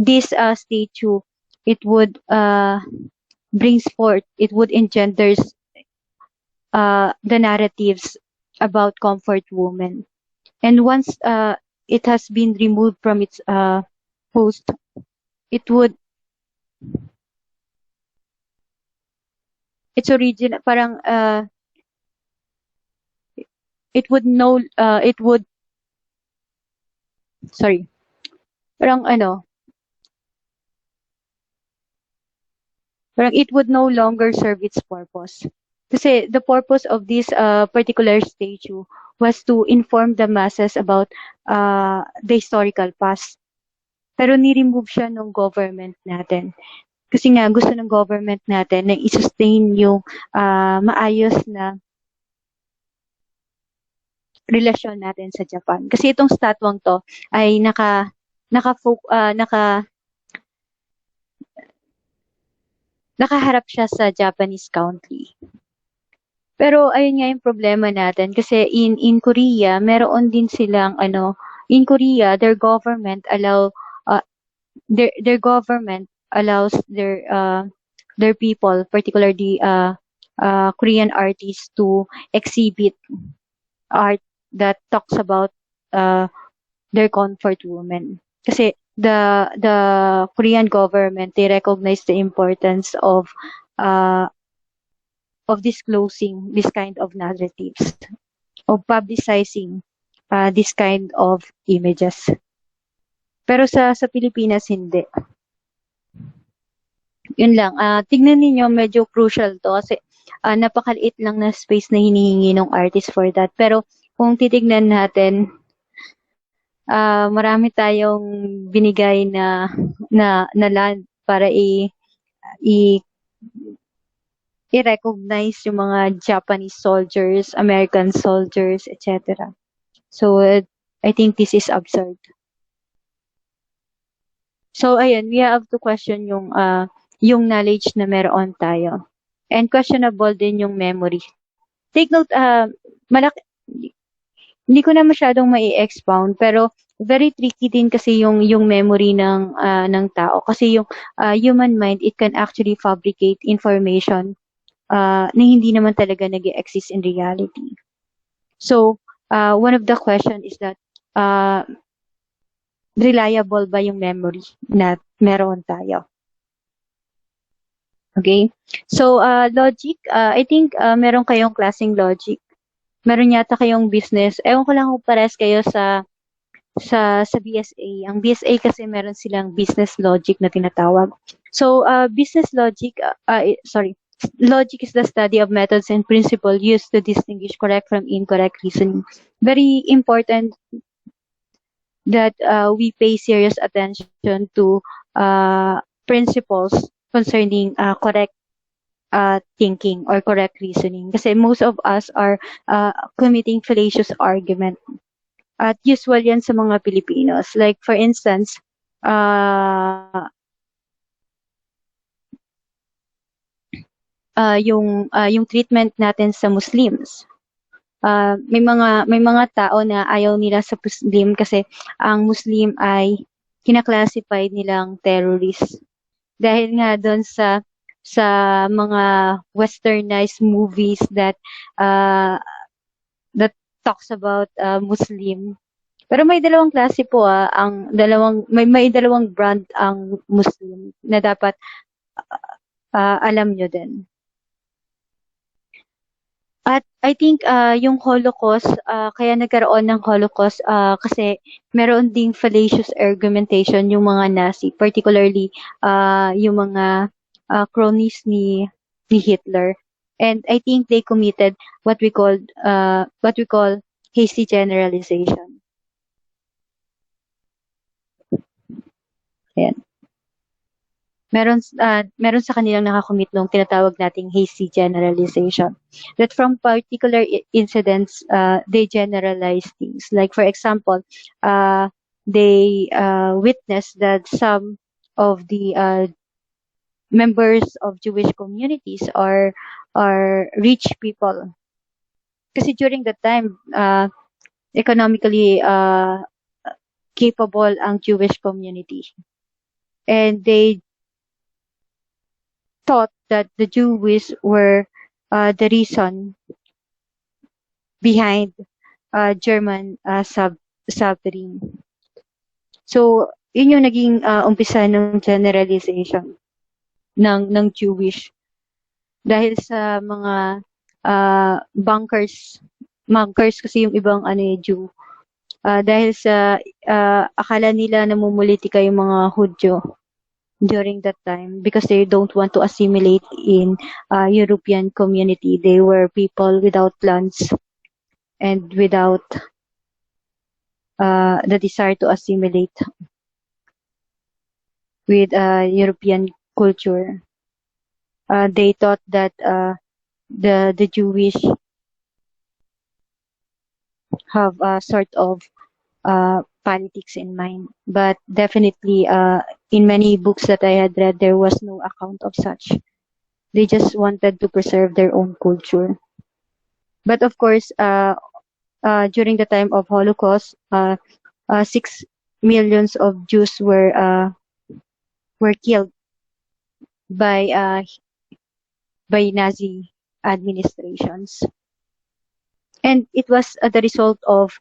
this statue, it would brings forth, it would engenders the narratives about comfort woman. And once it has been removed from its post, it would, its origin, parang it would no, it would, sorry, parang ano, parang it would no longer serve its purpose. Kasi the purpose of this particular statue was to inform the masses about the historical past. Pero ni-remove siya ng government natin. Kasi nga gusto ng government natin na i-sustain yung maayos na relasyon natin sa Japan. Kasi itong statwang to ay nakaharap siya sa Japanese country. Pero ayun nga yung problema natin kasi in Korea, meron din silang in Korea, their government allows their people, particularly Korean artists, to exhibit art that talks about their comfort women. Kasi the Korean government, they recognize the importance of disclosing this kind of narratives, of publicizing this kind of images. Pero sa Pilipinas, hindi. Yun lang. Tignan niyo, medyo crucial to kasi napakaliit lang na space na hinihingi ng artist for that. Pero kung titignan natin, marami tayong binigay na land para i-recognize yung mga Japanese soldiers, American soldiers, etc. So, I think this is absurd. So, ayun, we have to question yung knowledge na meron tayo. And questionable din yung memory. Take note, hindi ko na masyadong mai-expound, pero very tricky din kasi yung memory ng tao. Kasi yung human mind, it can actually fabricate information na hindi naman talaga nag-exist in reality. So, one of the question is that, reliable ba yung memory na meron tayo? Okay? So, logic, I think meron kayong klaseng logic. Meron yata kayong business. Ewan ko lang kung pares kayo sa BSA. Ang BSA kasi meron silang business logic na tinatawag. So, business logic, logic is the study of methods and principles used to distinguish correct from incorrect reasoning. Very important that we pay serious attention to principles concerning correct thinking or correct reasoning. Kasi most of us are committing fallacious argument. At usual yan sa mga Pilipinos. Like for instance, yung treatment natin sa Muslims. May mga tao na ayaw nila sa Muslim kasi ang Muslim ay kinaklasify nilang terrorist. Dahil nga doon sa mga westernized movies that talks about Muslim. Pero may dalawang klase po may dalawang brand ang Muslim na dapat alam nyo din. At I think yung Holocaust, kaya nagkaroon ng Holocaust kasi meron ding fallacious argumentation yung mga Nazi, particularly yung mga cronies ni Hitler. And I think they committed what we call hasty generalization. Ayan. Meron sa kanilang nakakommit nung tinatawag nating hasty generalization. That from particular incidents, they generalize things. Like for example, they witness that some of the members of Jewish communities are rich people. Kasi during that time, economically capable ang Jewish community. and they thought that the Jews were the reason behind German suffering. So, yun yung naging umpisa ng generalization ng Jewish dahil sa mga bunkers kasi yung ibang Jew. Dahil sa akala nila namumulitika yung mga Hudyo during that time because they don't want to assimilate in European community. They were people without lands and without the desire to assimilate with European culture. They thought that the Jewish have a sort of politics in mind, but definitely in many books that I had read, there was no account of such. They just wanted to preserve their own culture. But of course, during the time of Holocaust, 6 millions of Jews were killed by Nazi administrations, and it was the result of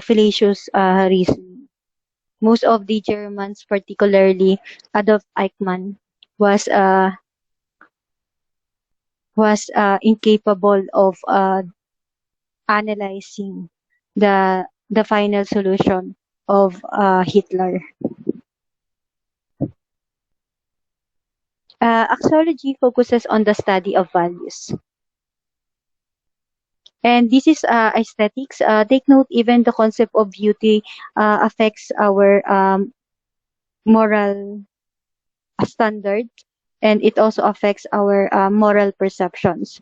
fallacious reasoning. Most of the Germans, particularly Adolf Eichmann, was incapable of analyzing the final solution of Hitler. Axiology focuses on the study of values. And this is aesthetics. Take note, even the concept of beauty affects our moral standard, and it also affects our moral perceptions.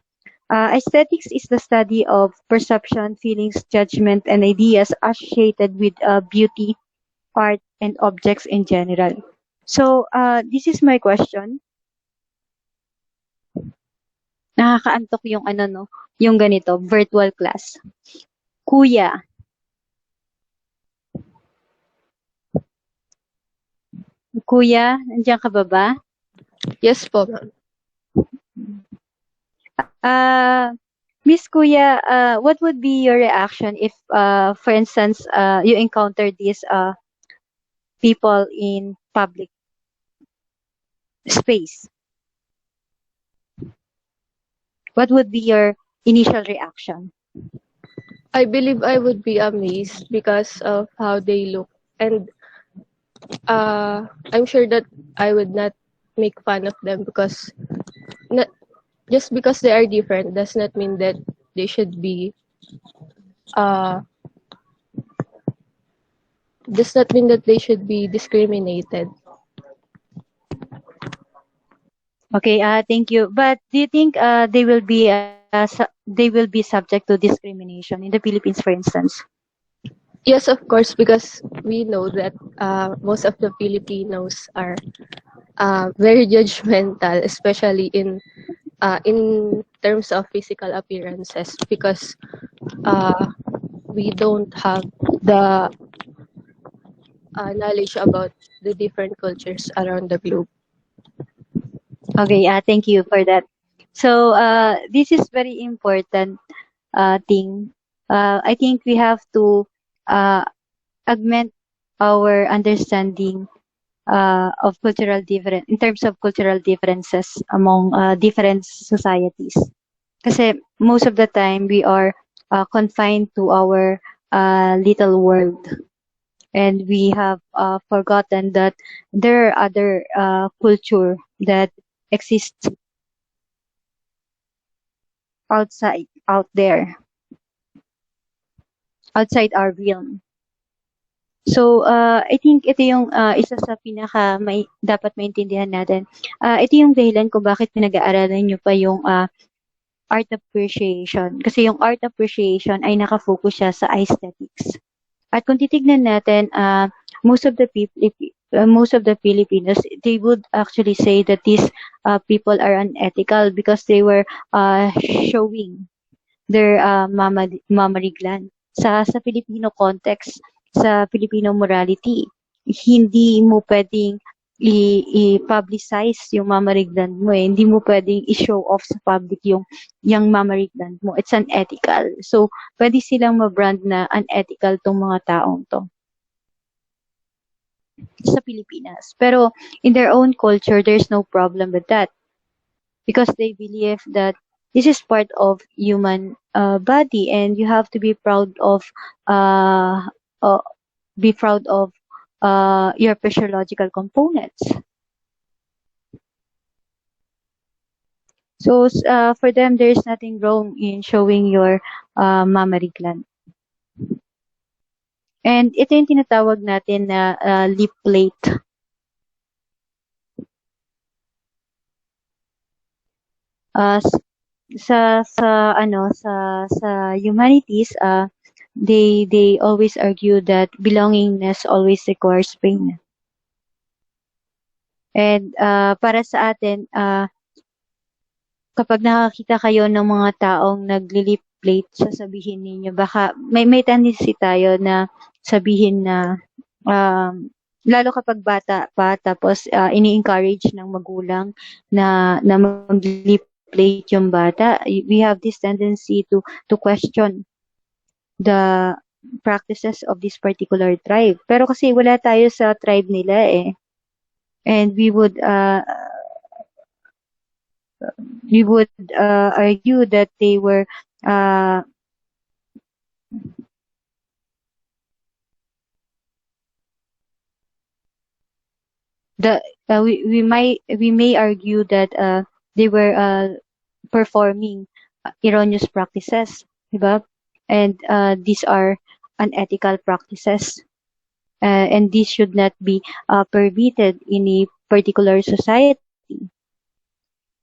Aesthetics is the study of perception, feelings, judgment, and ideas associated with beauty, art, and objects in general. So, this is my question. Nakakaantok yung yung ganito, virtual class. Kuya. Kuya, nandiyan ka ba? Yes po, ma'am. Miss Kuya, what would be your reaction if, for instance, you encounter these people in public space? What would be your initial reaction? I believe I would be amazed because of how they look, and I'm sure that I would not make fun of them because not just because they are different does not mean that they should be uh does not mean that they should be discriminated. Okay, thank you. But do you think they will be subject to discrimination in the Philippines, for instance? Yes, of course, because we know that most of the Filipinos are very judgmental, especially in terms of physical appearances, because we don't have the knowledge about the different cultures around the globe. Okay, thank you for that. So, this is very important thing. I think we have to augment our understanding of cultural difference in terms of cultural differences among different societies. Kasi most of the time we are confined to our little world, and we have forgotten that there are other culture that exists out there, outside our realm. So, I think ito yung isa sa dapat maintindihan natin. Ito yung dahilan kung bakit pinag-aaralan nyo pa yung art appreciation. Kasi yung art appreciation ay nakafocus siya sa aesthetics. At kung titignan natin, most of the Filipinos, they would actually say that these people are unethical because they were showing their mammary gland. Sa Filipino context, sa Filipino morality, hindi mo pwedeng i-publicize yung mamarigdan mo eh. Hindi mo pwedeng i-show off sa public yung mamarigdan mo. It's unethical. So, pwede silang ma-brand na unethical tong mga taong to sa Pilipinas. Pero in their own culture, there's no problem with that because they believe that this is part of human body and you have to uh, uh, be proud of your physiological components. So for them, there's nothing wrong in showing your mammary gland. And ito yung tinatawag natin na lip plate. Uh, sa humanities, they always argue that belongingness always requires pain. And para sa atin, kapag nakakita kayo ng mga taong nagli-lip plate, sasabihin ninyo, baka may tendency tayo na sabihin na lalo kapag bata pa tapos ini-encourage ng magulang na mag-lip plate yung bata, we have this tendency to question the practices of this particular tribe. Pero kasi wala tayo sa tribe nila eh. And we would argue that they were we may argue that they were performing erroneous practices, diba? And these are unethical practices, and this should not be permitted in a particular society.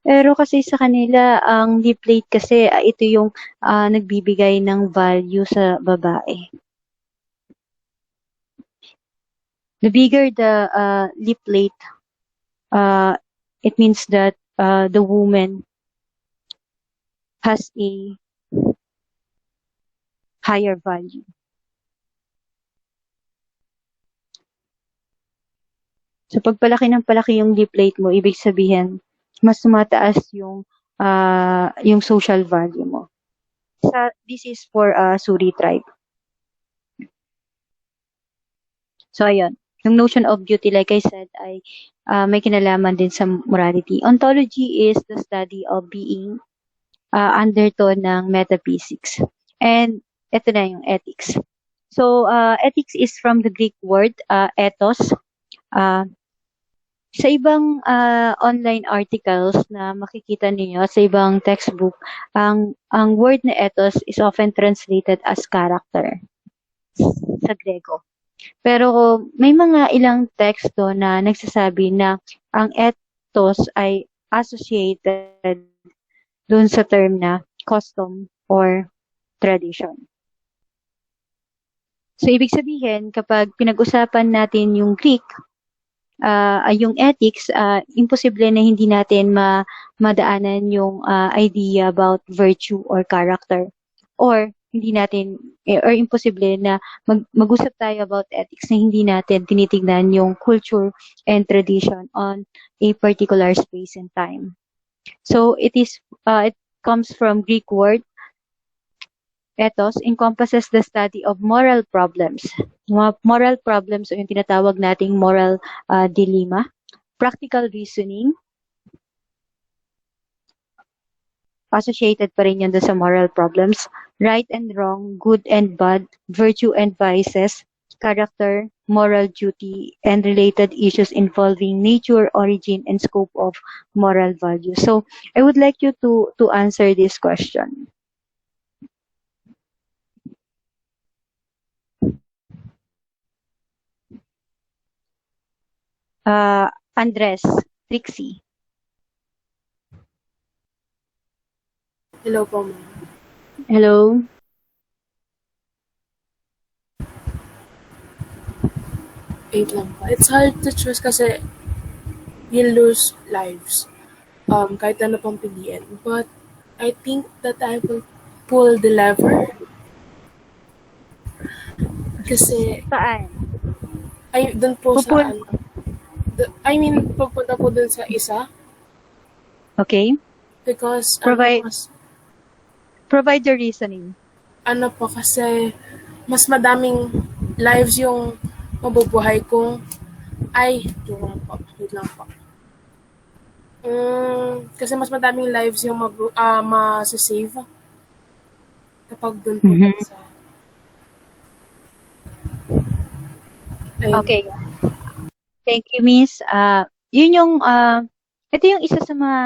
Pero kasi sa kanila, ang lip plate kasi, ito yung nagbibigay ng value sa babae. The bigger the lip plate, it means that the woman has a higher value. So pagpalaki ng palaki yung lip plate mo, ibig sabihin, mas tumataas yung social value mo. This is for Suri tribe. So ayun, yung notion of beauty, like I said, ay may kinalaman din sa morality. Ontology is the study of being undertone ng metaphysics. And ito na yung ethics. So ethics is from the Greek word ethos. Sa ibang online articles na makikita niyo sa ibang textbook, ang word na ethos is often translated as character sa Grego. Pero may mga ilang teksto na nagsasabi na ang ethos ay associated dun sa term na custom or tradition. So ibig sabihin, kapag pinag-usapan natin yung Greek, yung ethics, imposible na hindi natin madaanan yung idea about virtue or character. Or hindi natin, or imposible na mag-usap tayo about ethics na hindi natin tinitignan yung culture and tradition on a particular space and time. So it comes from Greek word. Ethos encompasses the study of moral problems. Moral problems o yung tinatawag nating moral dilemma, practical reasoning, associated pa rin yun sa moral problems, right and wrong, good and bad, virtue and vices, character, moral duty, and related issues involving nature, origin, and scope of moral values. So I would like you to answer this question. Andres, Trixie. Hello po, ma'am. Hello. Wait lang po. It's hard to choose kasi you lose lives. Kahit ano pang piliin. But I think that I will pull the lever. Kasi, Saan? ay, dun po sa, Pupul- Pagpunta po dun sa isa, Okay? because Provide provide the reasoning. kasi mas madaming lives yung mabubuhay kung joke lang po, wait lang po. Kasi mas madaming lives yung masasave kapag dun po Mhm. sa ayun. Okay. Thank you, Miss. Yun yung, ito yung isa sa mga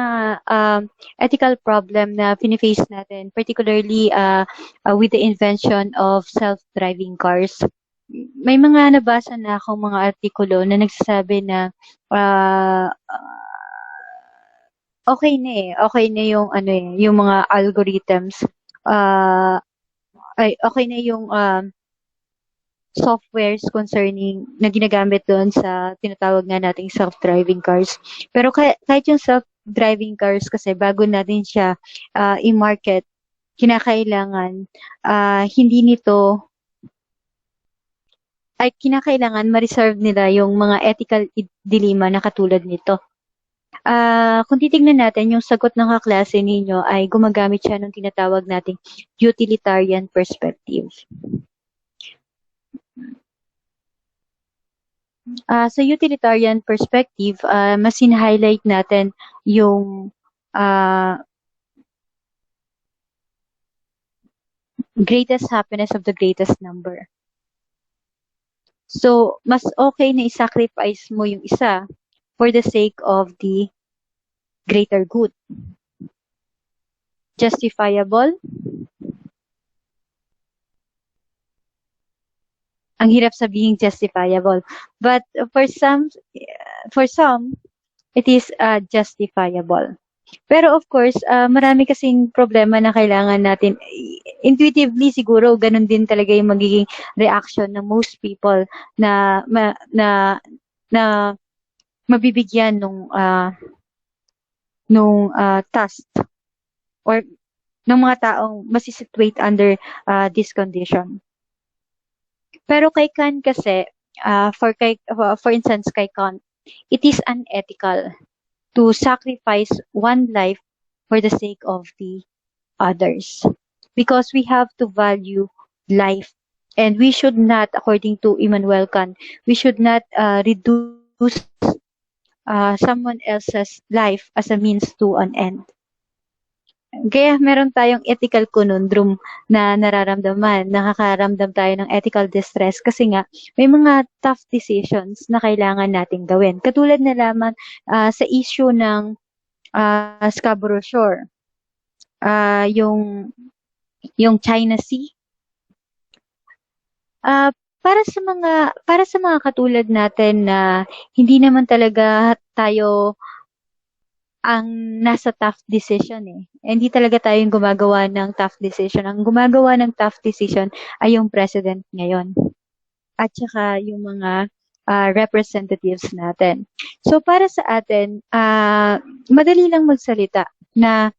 ethical problem na fini-face natin, particularly with the invention of self-driving cars. May mga nabasa na akong mga artikulo na nagsasabi na uh, okay na yung ano yung mga algorithms. Uh, okay na yung softwares concerning na ginagamit doon sa tinatawag nga nating self-driving cars. Pero kahit yung self-driving cars kasi bago natin siya i-market, kinakailangan hindi nito ay kinakailangan ma-reserve nila yung mga ethical dilemma na katulad nito. Kung titignan natin, yung sagot ng kaklase ninyo ay gumagamit siya ng tinatawag nating utilitarian perspective. Sa utilitarian perspective, mas highlight natin yung greatest happiness of the greatest number. So, mas okay na i-sacrifice mo yung isa for the sake of the greater good. Justifiable? Ang hirap sabihin justifiable. But for some, it is justifiable. Pero of course, marami kasing problema na kailangan natin. Intuitively siguro, ganun din talaga yung magiging reaction ng most people na na mabibigyan nung task or ng mga taong masisituate under this condition. Pero kay Kant kasi, for instance kay Kant, it is unethical to sacrifice one life for the sake of the others. Because we have to value life. And we should not, according to Immanuel Kant, we should not reduce someone else's life as a means to an end. Kaya meron tayong ethical conundrum na nararamdaman. Nakakaramdam tayo ng ethical distress kasi nga may mga tough decisions na kailangan nating gawin. Katulad na lamang sa issue ng Scarborough Shore. Yung China Sea. Para sa mga katulad natin na hindi naman talaga tayo ang nasa tough decision Hindi talaga tayo yung gumagawa ng tough decision. Ang gumagawa ng tough decision ay yung president ngayon. At saka yung mga representatives natin. So para sa atin, madali lang magsalita na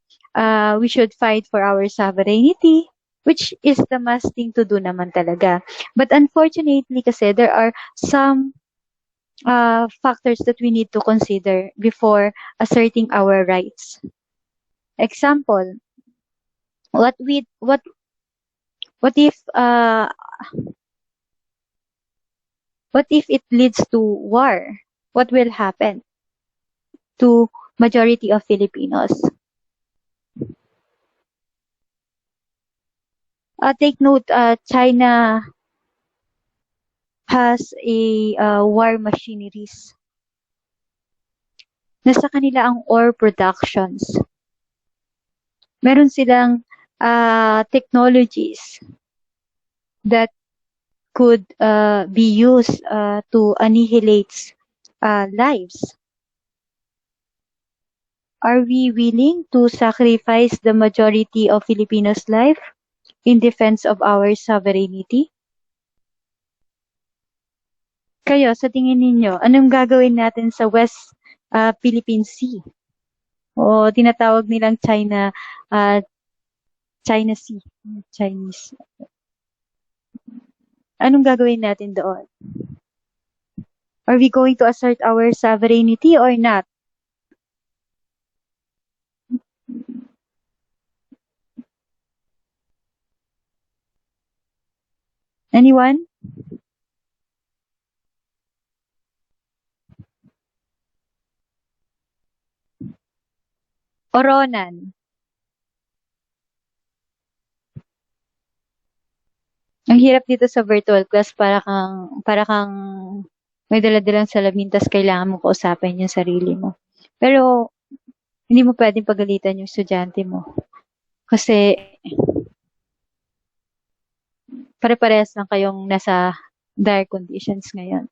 we should fight for our sovereignty, which is the must thing to do naman talaga. But unfortunately kasi there are some factors that we need to consider before asserting our rights. Example, what if it leads to war? What will happen to majority of Filipinos? Take note, China has a war machineries. Nasa kanila ang ore productions. Meron silang technologies that could be used to annihilate lives. Are we willing to sacrifice the majority of Filipinos' life in defense of our sovereignty? Kayo, sa tingin ninyo, anong gagawin natin sa West Philippine Sea? O tinatawag nilang China Sea. Chinese. Anong gagawin natin doon? Are we going to assert our sovereignty or not? Anyone? Oronan. Ang hirap dito sa virtual class, para kang may dala-dalang salamin tas kailangan mo kausapin yung sarili mo. Pero hindi mo pwedeng pagalitan yung estudyante mo. Kasi pare-parehas lang kayong nasa dire conditions ngayon.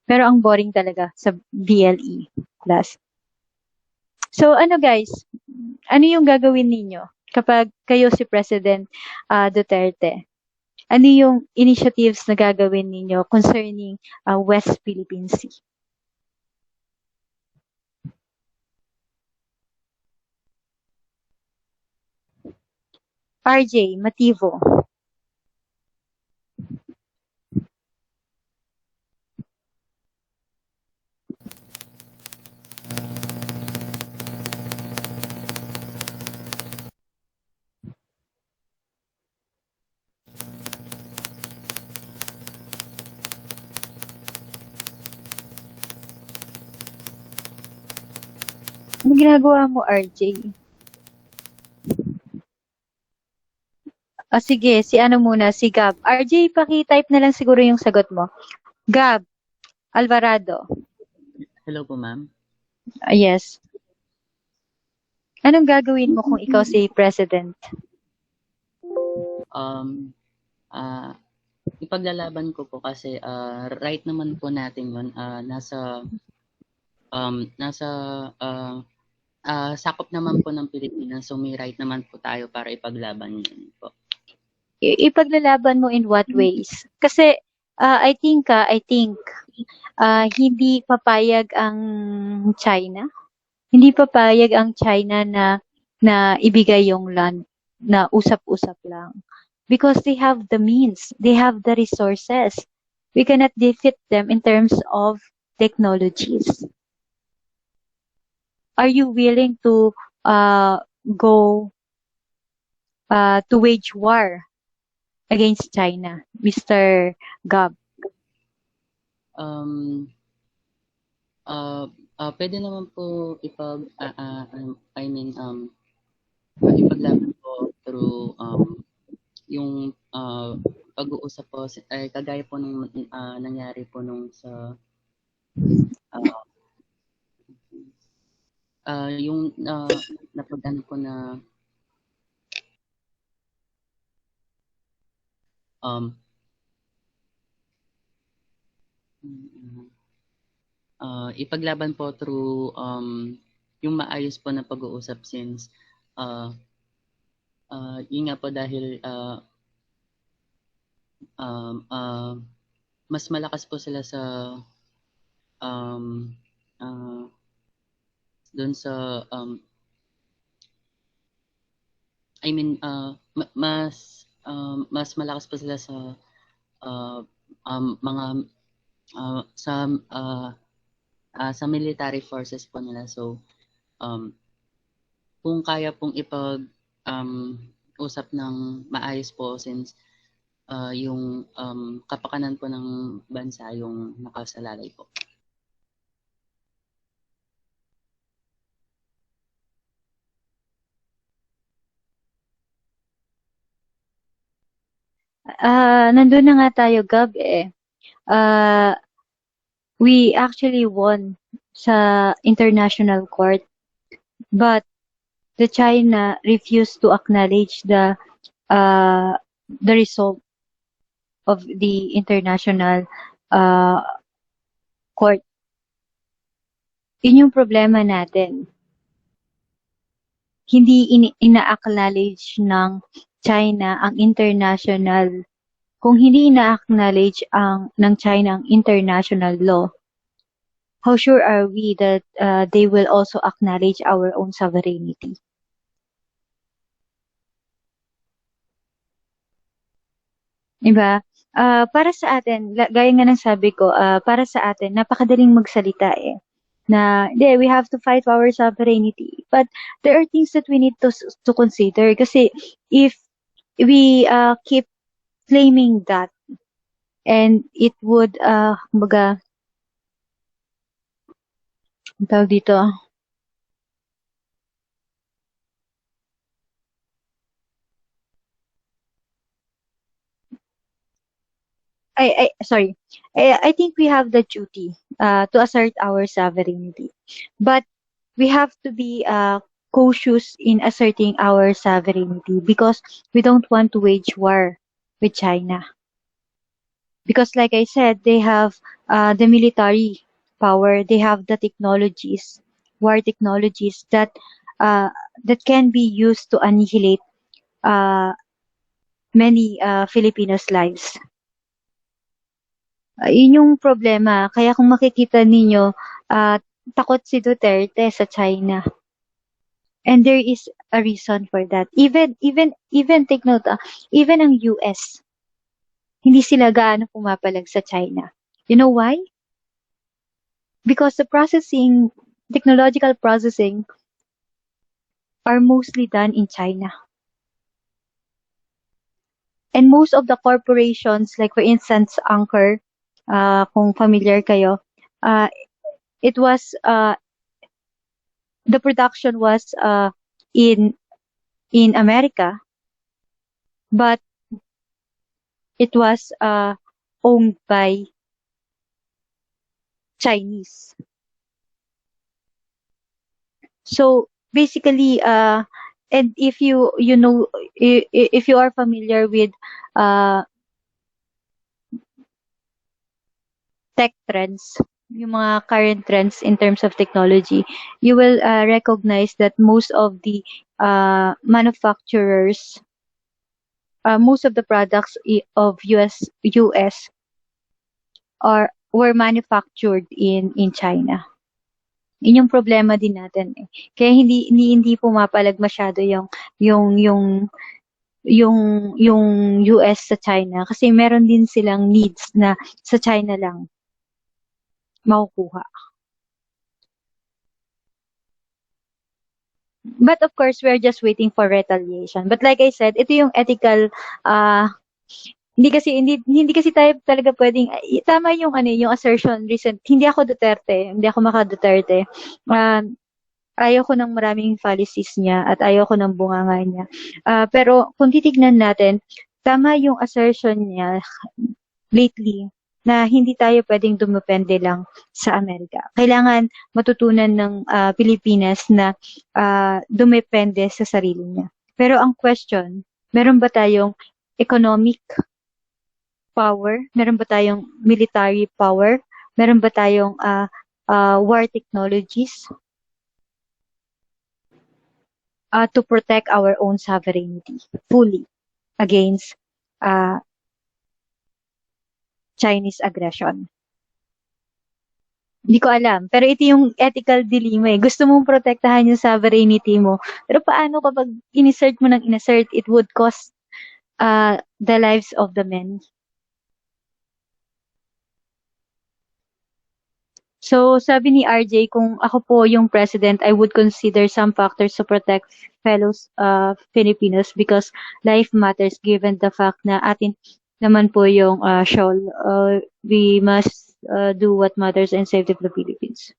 Pero ang boring talaga sa BLE class. So ano guys, ano yung gagawin ninyo kapag kayo si President Duterte? Ano yung initiatives na gagawin ninyo concerning West Philippine Sea? RJ, Mativo. Ano ginagawa mo, RJ? Sige, si ano muna, si Gab. RJ, paki-type na lang siguro yung sagot mo. Gab, Alvarado. Hello po, ma'am. Yes. Anong gagawin mo kung ikaw si President? Ipaglalaban ko po kasi right naman po natin yun. Nasa sakop naman po ng Pilipinas, so may right naman po tayo para ipaglaban yun po. Ipaglalaban mo in what ways? Kasi I think hindi papayag ang China. Hindi papayag ang China na ibigay yung land na usap-usap lang. Because they have the means, they have the resources. We cannot defeat them in terms of technologies. Are you willing to go to wage war against China, Mr. Gab? Pwede naman po ipaglaban po through yung pag-uusap po kagaya po nung nangyari po nung sa yung napagano po na ipaglaban po through yung maayos po na pag-uusap since yun nga po dahil mas malakas po sila sa doon sa mas malakas po sila sa mga sa military forces po nila. So kung kaya pong usap ng maayos po since yung kapakanan po ng bansa yung nakasalalay po. Nandun na nga tayo, Gab, eh. We actually won sa international court, but the China refused to acknowledge the result of the international court. Yun yung problema natin. Hindi ina-acknowledge ng China ang international. Kung hindi ina-acknowledge ng China ang international law, how sure are we that they will also acknowledge our own sovereignty? Diba? Para sa atin, gaya nga ng sabi ko, para sa atin, napakadaling magsalita eh. Na, we have to fight for our sovereignty. But there are things that we need to consider. Kasi if we keep claiming that, and it would, kumbaga, ang tawag dito, sorry. I think we have the duty to assert our sovereignty. But we have to be cautious in asserting our sovereignty because we don't want to wage war with China. Because like I said, they have the military power, they have the technologies, war technologies that can be used to annihilate uh, many Filipinos' lives. Yun yung problema. Kaya kung makikita ninyo, takot si Duterte sa China. And there is a reason for that. Even take note, even ang US, hindi sila gaano pumapalag sa China. You know why? Because the technological processing are mostly done in China. And most of the corporations, like for instance, Anchor, kung familiar kayo, it was, the production was in America, but it was owned by Chinese. So basically, and if you know, if you are familiar with tech trends, yung mga current trends in terms of technology, you will recognize that most of the manufacturers, most of the products of US were manufactured in China. Yun yung problema din natin eh. Kaya hindi pumapalag masyado yung US sa China kasi meron din silang needs na sa China lang makukuha. But of course, we're just waiting for retaliation. But like I said, ito yung ethical hindi kasi tayo talaga pwedeng tama yung yung assertion recent. Hindi ako Maka Duterte. Ayaw ko ng maraming fallacies niya at ayaw ko ng bunganga niya. Pero kung titignan natin, tama yung assertion niya lately na hindi tayo pwedeng dumepende lang sa Amerika. Kailangan matutunan ng Pilipinas na dumepende sa sarili niya. Pero ang question, meron ba tayong economic power? Meron ba tayong military power? Meron ba tayong war technologies to protect our own sovereignty fully against Chinese aggression? Hindi ko alam. Pero ito yung ethical dilemma eh. Gusto mong protektahan yung sovereignty mo. Pero paano kapag insert mo ng insert, it would cost the lives of the men. So, sabi ni RJ, kung ako po yung president, I would consider some factors to protect fellow Filipinos because life matters given the fact na atin naman po yung shoal. We must do what matters and save the Philippines.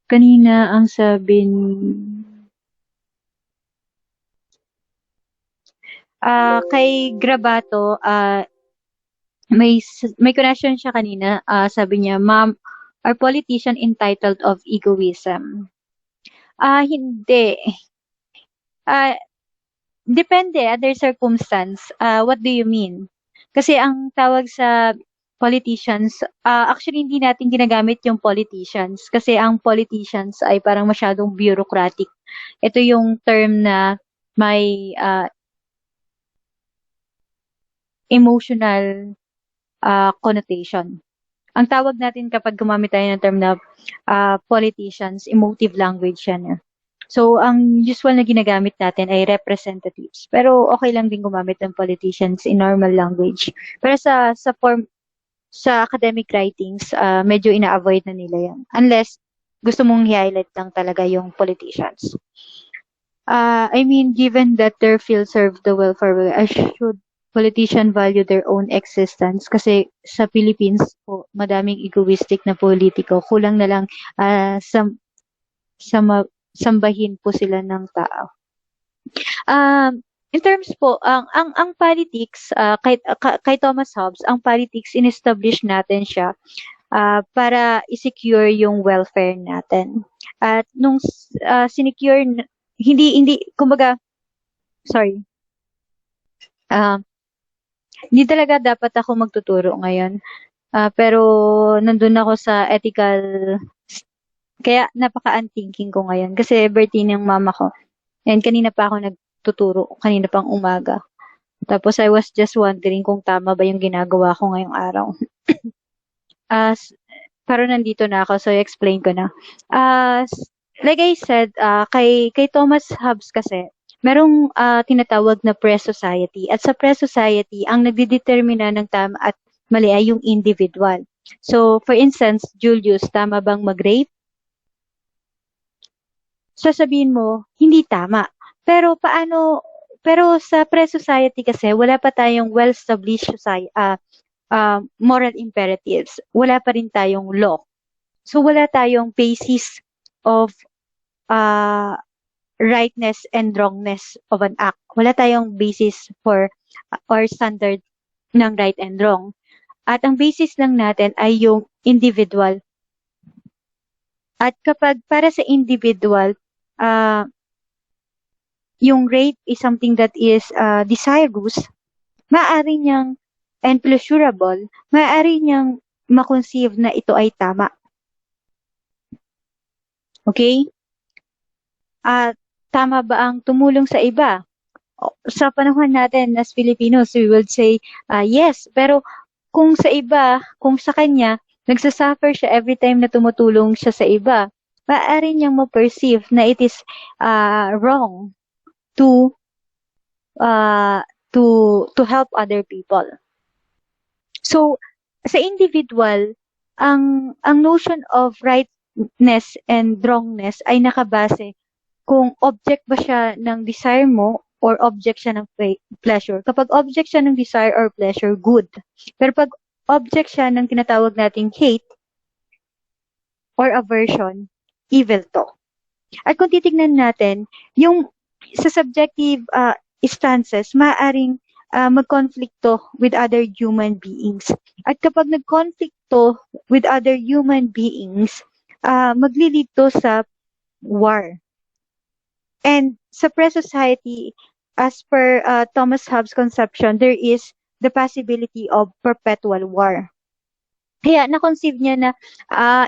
Kanina ang sabi ni kay Grabato, may question siya kanina. Sabi niya, Ma'am, are politicians entitled of egoism? Hindi. Depende, other circumstance. What do you mean? Kasi ang tawag sa politicians, actually hindi natin ginagamit yung politicians kasi ang politicians ay parang masyadong bureaucratic. Ito yung term na may emotional connotation. Ang tawag natin kapag gumamit tayo ng term na politicians, emotive language yan. So, ang usual na ginagamit natin ay representatives. Pero okay lang din gumamit ng politicians in normal language. Pero sa academic writings, medyo ina-avoid na nila yan. Unless gusto mong i-highlight lang talaga yung politicians. I mean, given that their field serve the welfare, should politician value their own existence? Kasi sa Philippines po, madaming egoistic na politiko. Kulang na lang sambahin po sila ng tao. In terms po, ang politics, kay Thomas Hobbes, ang politics, in-establish natin siya para i-secure yung welfare natin. At nung sinecure, kumbaga, sorry, hindi talaga dapat ako magtuturo ngayon. Pero nandun ako sa ethical, kaya napaka-unthinking ko ngayon. Kasi birthday ng mama ko. And kanina pa ako nagtuturo, kanina pang umaga. Tapos I was just wondering kung tama ba yung ginagawa ko ngayong araw. Pero nandito na ako, so explain ko na. Like I said, kay Thomas Hobbes kasi, merong tinatawag na pre-society. At sa pre-society, ang nagdidetermina ng tama at mali ay yung individual. So, for instance, Julius, tama bang mag-rape? Sasabihin mo, hindi tama. Pero sa pre-society kasi, wala pa tayong well-established society, moral imperatives. Wala pa rin tayong law. So, wala tayong basis of rightness and wrongness of an act. Wala tayong basis for or standard ng right and wrong. At ang basis lang natin ay yung individual. At kapag para sa individual, yung rape is something that is desirous, maaari niyang and pleasurable, maaari niyang makonceive na ito ay tama. Okay? Tama ba ang tumulong sa iba? Sa panahon natin as Filipinos, we would say yes. Pero kung sa iba, kung sa kanya, nagsasuffer siya every time na tumutulong siya sa iba, maaari niyang ma-perceive na it is wrong to help other people. So, sa individual, ang notion of rightness and wrongness ay nakabase kung object ba siya ng desire mo or object siya ng pleasure. Kapag object siya ng desire or pleasure, good. Pero pag object siya ng tinatawag nating hate or aversion, evil to. At kung titignan natin, yung sa subjective stances, maaaring magkonflikto with other human beings. At kapag nagkonflikto with other human beings, maglilid to sa war. And sa pre-society, as per Thomas Hobbes' conception, there is the possibility of perpetual war. Kaya na-conceive niya na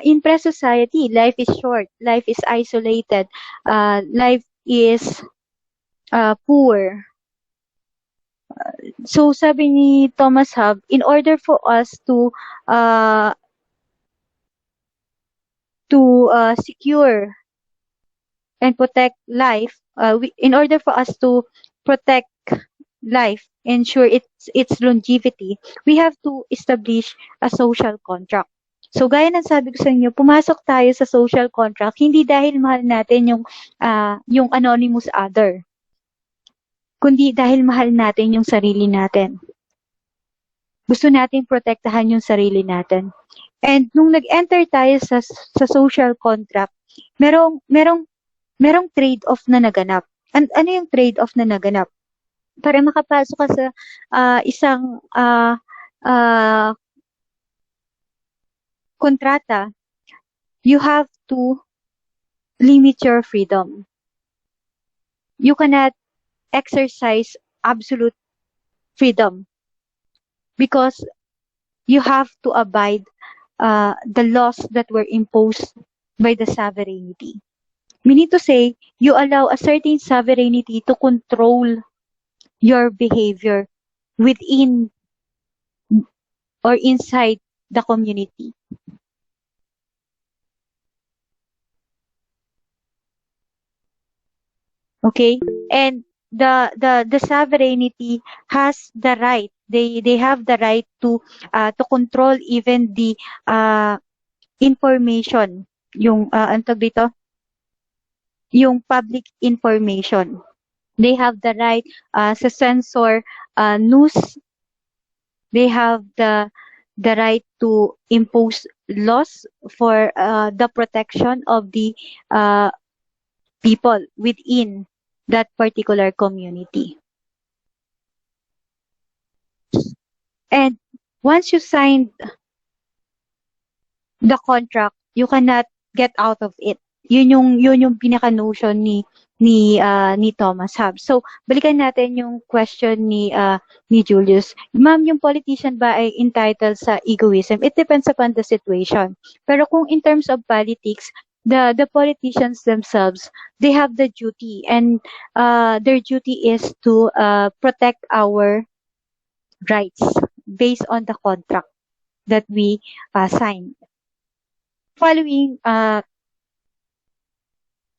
in pre-society, life is short, life is isolated, life is poor. So sabi ni Thomas Hobbes, in order for us to secure and protect life, in order for us to protect life, ensure its longevity, we have to establish a social contract. So, gaya ng sabi ko sa inyo, pumasok tayo sa social contract, hindi dahil mahal natin yung anonymous other, kundi dahil mahal natin yung sarili natin. Gusto natin protektahan yung sarili natin. And nung nag-enter tayo sa social contract, merong trade-off na naganap. Ano yung trade-off na naganap? Para makapasok ka sa isang kontrata, you have to limit your freedom. You cannot exercise absolute freedom because you have to abide the laws that were imposed by the sovereignty. Meaning to say, you allow a certain sovereignty to control your behavior within or inside the community. Okay? And the sovereignty has the right. They have the right to control even the information, yung ano tawag dito? Yung public information. They have the right sa censor news. They have the right to impose laws for the protection of the uh, people within that particular community. And once you sign the contract, you cannot get out of it. Yun yung pinaka notion ni Thomas Hobbes. So balikan natin yung question ni Julius. Ma'am, yung politician ba ay entitled sa egoism? It depends upon the situation. Pero kung in terms of politics, the politicians themselves, they have the duty, and their duty is to protect our rights based on the contract that we signed. Following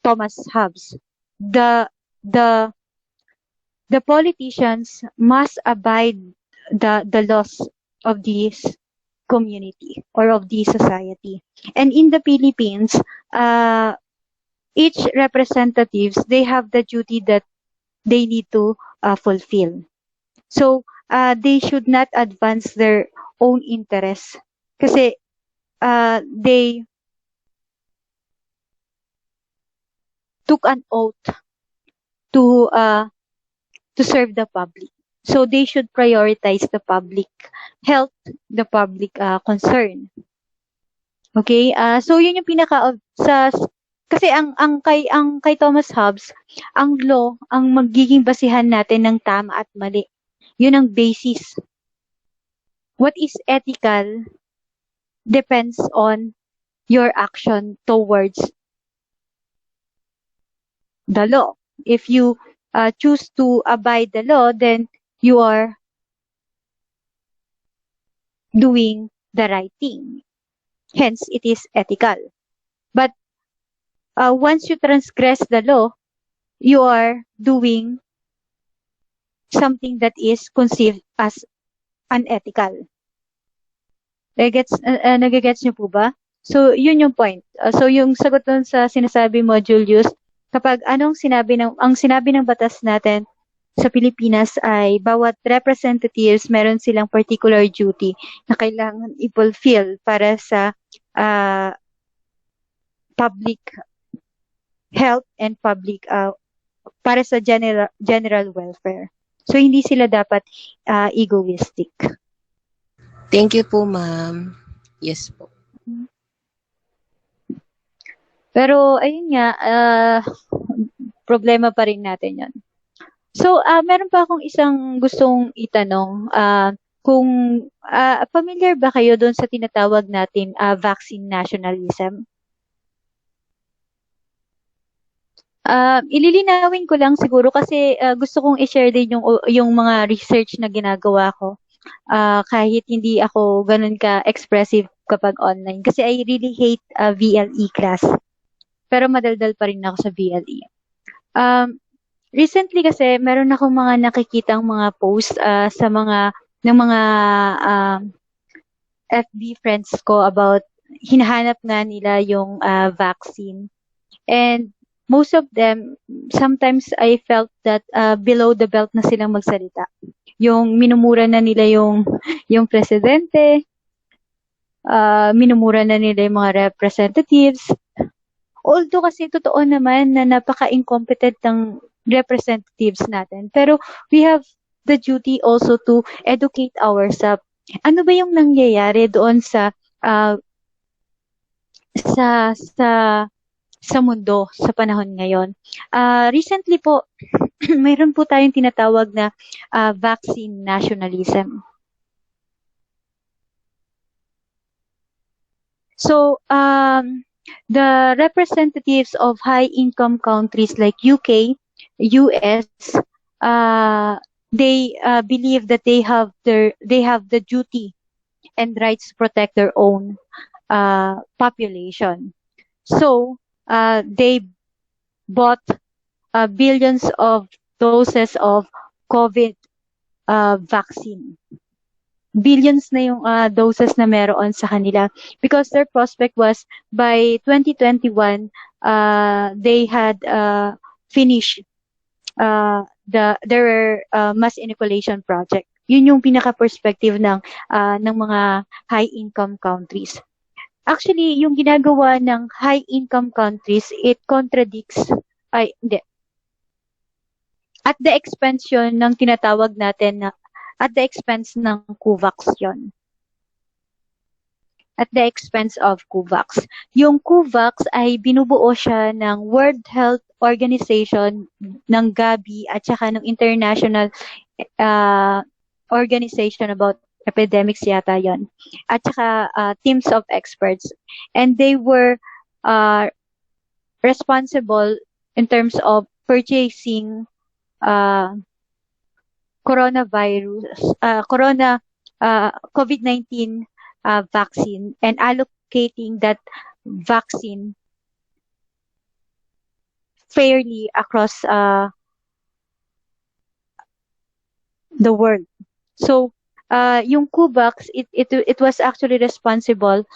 Thomas Hobbes, the the the politicians must abide the laws of this community or of this society. And in the Philippines, each representatives, they have the duty that they need to fulfill. So they should not advance their own interests kasi they took an oath to serve the public. So they should prioritize the public health, the public concern. Okay? So yun yung pinaka sa kasi ang kay Thomas Hobbes, ang law ang magiging basihan natin ng tama at mali. Yun ang basis. What is ethical depends on your action towards the law. If you choose to abide the law, then you are doing the right thing. Hence, it is ethical. But once you transgress the law, you are doing something that is conceived as unethical. Nagigets niyo po ba? So, yun yung point. So, yung sagot dun sa sinasabi mo, Julius, kapag ang sinabi ng batas natin sa Pilipinas ay bawat representatives meron silang particular duty na kailangan i-fulfill para sa public health and public para sa general welfare. So hindi sila dapat egoistic. Thank you po, ma'am. Yes po. Pero ayun nga, problema pa rin natin 'yon. So, meron pa akong isang gustong itanong. Kung familiar ba kayo doon sa tinatawag natin vaccine nationalism? Ililinawin ko lang siguro kasi gusto kong i-share din yung mga research na ginagawa ko. Kahit hindi ako ganun ka-expressive kapag online. Kasi I really hate VLE class. Pero madaldal pa rin ako sa VLE. Recently kasi meron akong mga nakikitang mga post sa mga FB friends ko about hinahanap nga nila yung vaccine. And most of them, sometimes I felt that below the belt na silang magsalita. Yung minumura na nila yung presidente, minumura na nila yung mga representatives. Although kasi totoo naman na napaka-incompetent ng representatives natin. Pero we have the duty also to educate ourselves. Ano ba yung nangyayari doon sa mundo sa panahon ngayon? Recently po, mayroon po tayong tinatawag na vaccine nationalism. So, the representatives of high-income countries like UK, US, they believe that they have the duty and rights to protect their own population. So they bought billions of doses of COVID vaccine. Billions na yung doses na meron sa kanila, because their prospect was by 2021 they had finished their mass inoculation project. Yun yung pinaka-perspective ng mga high-income countries. Actually, yung ginagawa ng high-income countries, it contradicts, hindi. At the expense yun ng tinatawag natin na, at the expense ng COVAX yun. At the expense of COVAX. Yung COVAX ay binubuo siya ng World Health Organization, ng Gavi, at saka ng International Organization about Epidemics yata yon, at saka teams of experts. And they were responsible in terms of purchasing COVID-19 vaccine and allocating that vaccine fairly across the world. So, yung COVAX, it was actually responsible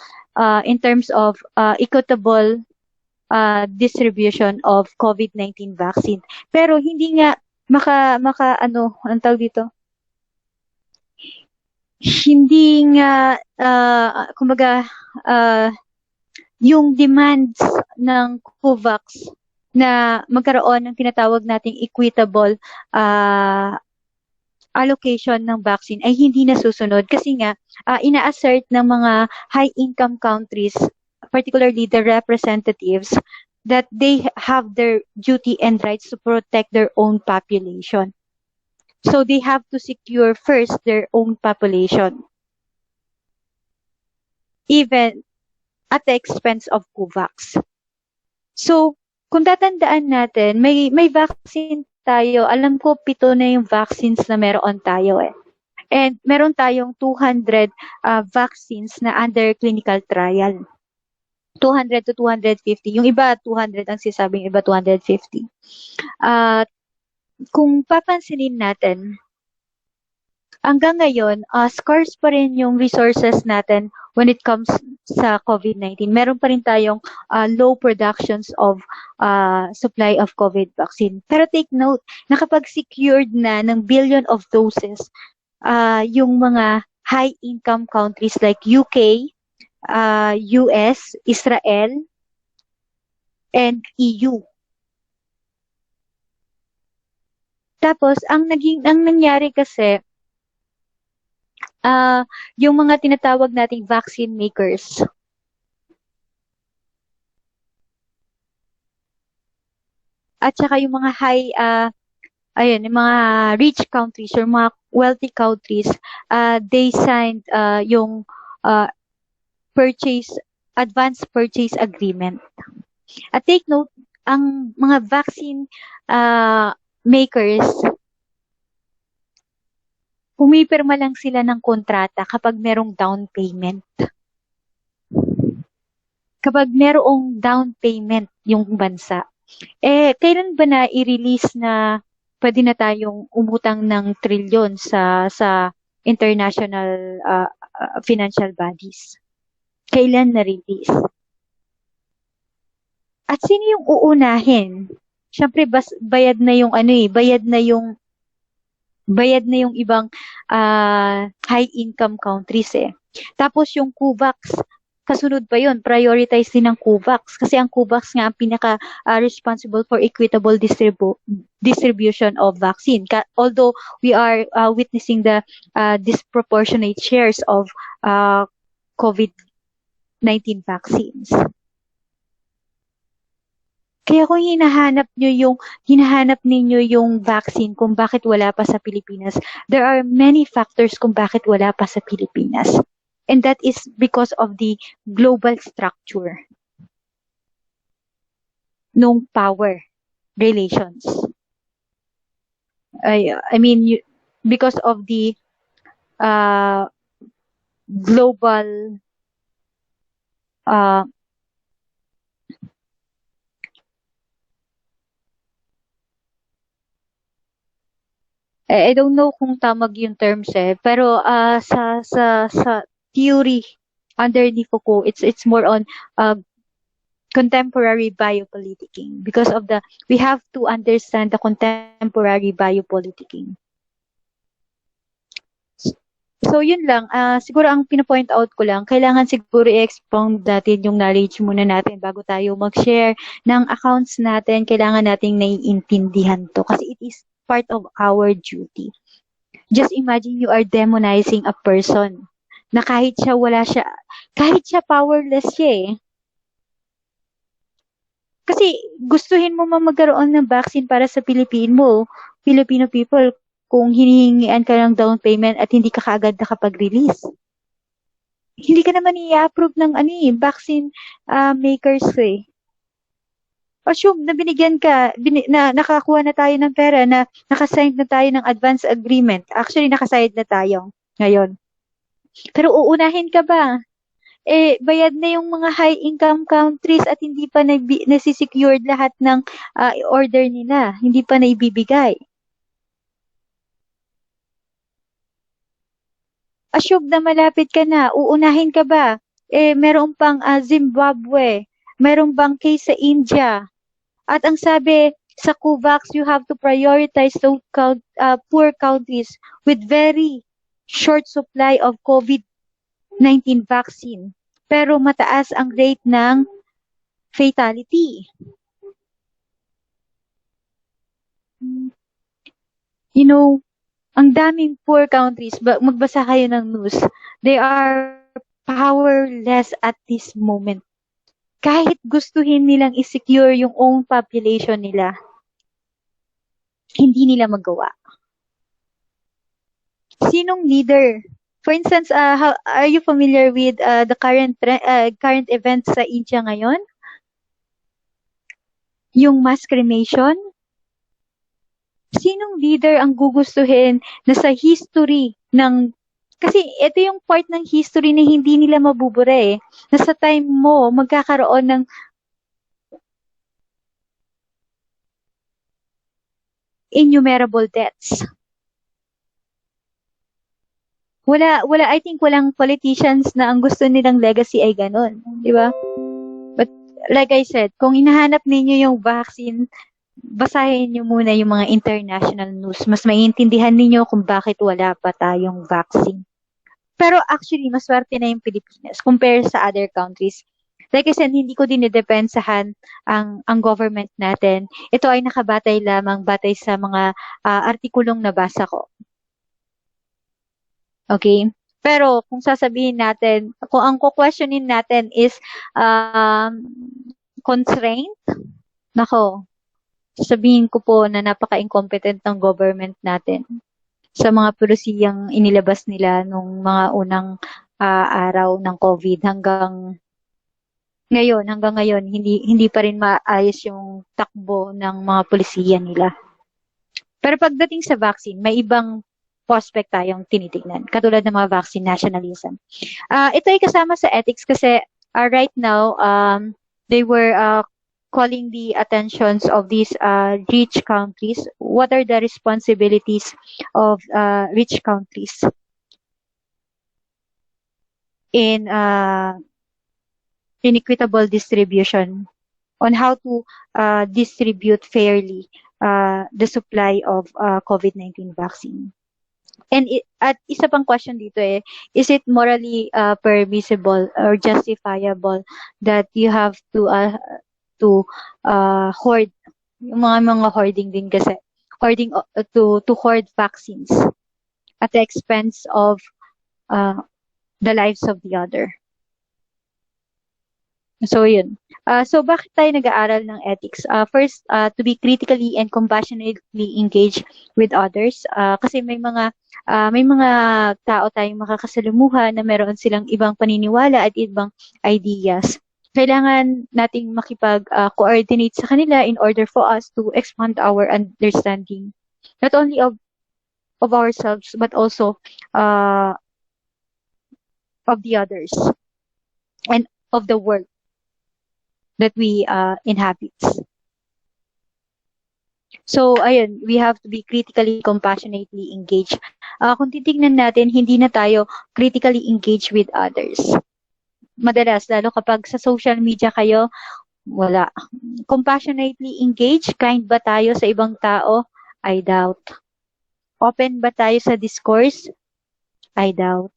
in terms of equitable distribution of COVID-19 vaccine. Pero hindi nga anong tawag dito? Hindi nga, kumbaga, yung demands ng COVAX na magkaroon ng tinatawag nating equitable allocation ng vaccine ay hindi nasusunod kasi nga ina-assert ng mga high-income countries, particularly the representatives, that they have their duty and rights to protect their own population. So they have to secure first their own population, even at the expense of COVAX. So, kung tatandaan natin, may vaccine tayo. Alam ko 7 na yung vaccines na meron tayo eh. And meron tayong 200 vaccines na under clinical trial. 200 to 250. Yung iba 200 ang sisabing, iba 250. Kung papansinin natin, hanggang ngayon, scarce pa rin yung resources natin when it comes sa COVID-19. Meron pa rin tayong low productions of supply of COVID vaccine. Pero take note, nakapag-secured na ng billion of doses yung mga high-income countries like UK, US, Israel, and EU. Tapos, ang nangyari kasi, yung mga tinatawag nating vaccine makers, at saka yung mga yung mga rich countries or mga wealthy countries, they signed yung advance purchase agreement. At take note, ang mga vaccine makers, pumipirma lang sila ng kontrata kapag merong down payment. Kapag merong down payment yung bansa, kailan ba na i-release na pwede na tayong umutang ng trilyon sa international financial bodies? Kailan na-release? At sino yung uunahin? Siyempre, bayad na yung ibang high-income countries eh. Tapos yung COVAX, kasunod pa yun, prioritize din ng COVAX. Kasi ang COVAX nga ang pinaka-responsible for equitable distribution of vaccine. Although we are witnessing the disproportionate shares of COVID-19 vaccines. Kaya kung hinahanap ninyo yung vaccine kung bakit wala pa sa Pilipinas, there are many factors kung bakit wala pa sa Pilipinas. And that is because of the global structure nung power relations. Because of the global I don't know kung tamag yung terms pero sa theory under ni Foucault, it's more on uh, contemporary biopoliticking because of the we have to understand the contemporary biopoliticking. So yun lang, siguro ang pinapoint out ko lang, kailangan siguro i-expound natin yung knowledge muna natin bago tayo mag-share ng accounts natin. Kailangan nating naiintindihan to kasi it is part of our duty. Just imagine you are demonizing a person na kahit siya powerless siya eh. Kasi gustuhin mo magkaroon ng vaccine para sa Filipino people, kung hinihingian ka ng down payment at hindi ka kaagad nakapag-release. Hindi ka naman i-approve ng vaccine makers eh. Assume na binigyan ka, na nakakuha na tayo ng pera, na nakasign na tayo ng advance agreement. Actually, nakasign na tayo ngayon. Pero uunahin ka ba? Bayad na yung mga high-income countries at hindi pa nasi-secured lahat ng order nila. Hindi pa naibibigay. Assume na malapit ka na, uunahin ka ba? Meron pang Zimbabwe, meron bang case sa India. At ang sabi sa COVAX, you have to prioritize those poor countries with very short supply of COVID-19 vaccine. Pero mataas ang rate ng fatality. You know, ang daming poor countries, magbasa kayo ng news, they are powerless at this moment. Kahit gustuhin nilang i-secure yung own population nila, hindi nila magawa. Sinong leader? For instance, are you familiar with the current events sa India ngayon? Yung mass cremation? Sinong leader ang gugustuhin na sa history ng... Kasi ito yung part ng history na hindi nila mabubura eh. Na sa time mo, magkakaroon ng innumerable deaths. I think walang politicians na ang gusto nilang legacy ay ganun. Di ba? But like I said, kung hinahanap ninyo yung vaccine, basahin nyo muna yung mga international news. Mas maiintindihan ninyo kung bakit wala pa tayong vaccine. Pero actually, maswerte na yung Pilipinas compare sa other countries. Like I said, hindi ko dinidepensahan ang government natin. Ito ay nakabatay lamang batay sa mga artikulong nabasa ko. Okay? Pero kung sasabihin natin, kung ang questionin natin is constraint, nako, sasabihin ko po na napaka-incompetent ng government natin sa mga polisiyang inilabas nila nung mga unang araw ng COVID hanggang ngayon hindi pa rin maayos yung takbo ng mga polisiya nila. Pero pagdating sa vaccine, may ibang prospect tayong tinitingnan, katulad ng mga vaccine nationalism. Ito ay kasama sa ethics kasi right now they were calling the attentions of these rich countries. What are the responsibilities of rich countries in inequitable distribution, on how to distribute fairly the supply of COVID-19 vaccine? And at isa pang question dito is it morally permissible or justifiable that you have to hoard, yung mga hoarding din kasi, hoarding to hoard vaccines at the expense of the lives of the other. So yun. So bakit tayo nag-aaral ng ethics? First, to be critically and compassionately engaged with others. Kasi may mga tao tayong makakasalamuha na meron silang ibang paniniwala at ibang ideas. Kailangan nating makipag-coordinate sa kanila in order for us to expand our understanding, not only of ourselves but also of the others and of the world that we inhabit. So, ayun, we have to be critically, compassionately engaged. Kung titignan natin, hindi na tayo critically engaged with others. Madalas, lalo kapag sa social media kayo, wala. Compassionately engaged, kind ba tayo sa ibang tao? I doubt. Open ba tayo sa discourse? I doubt.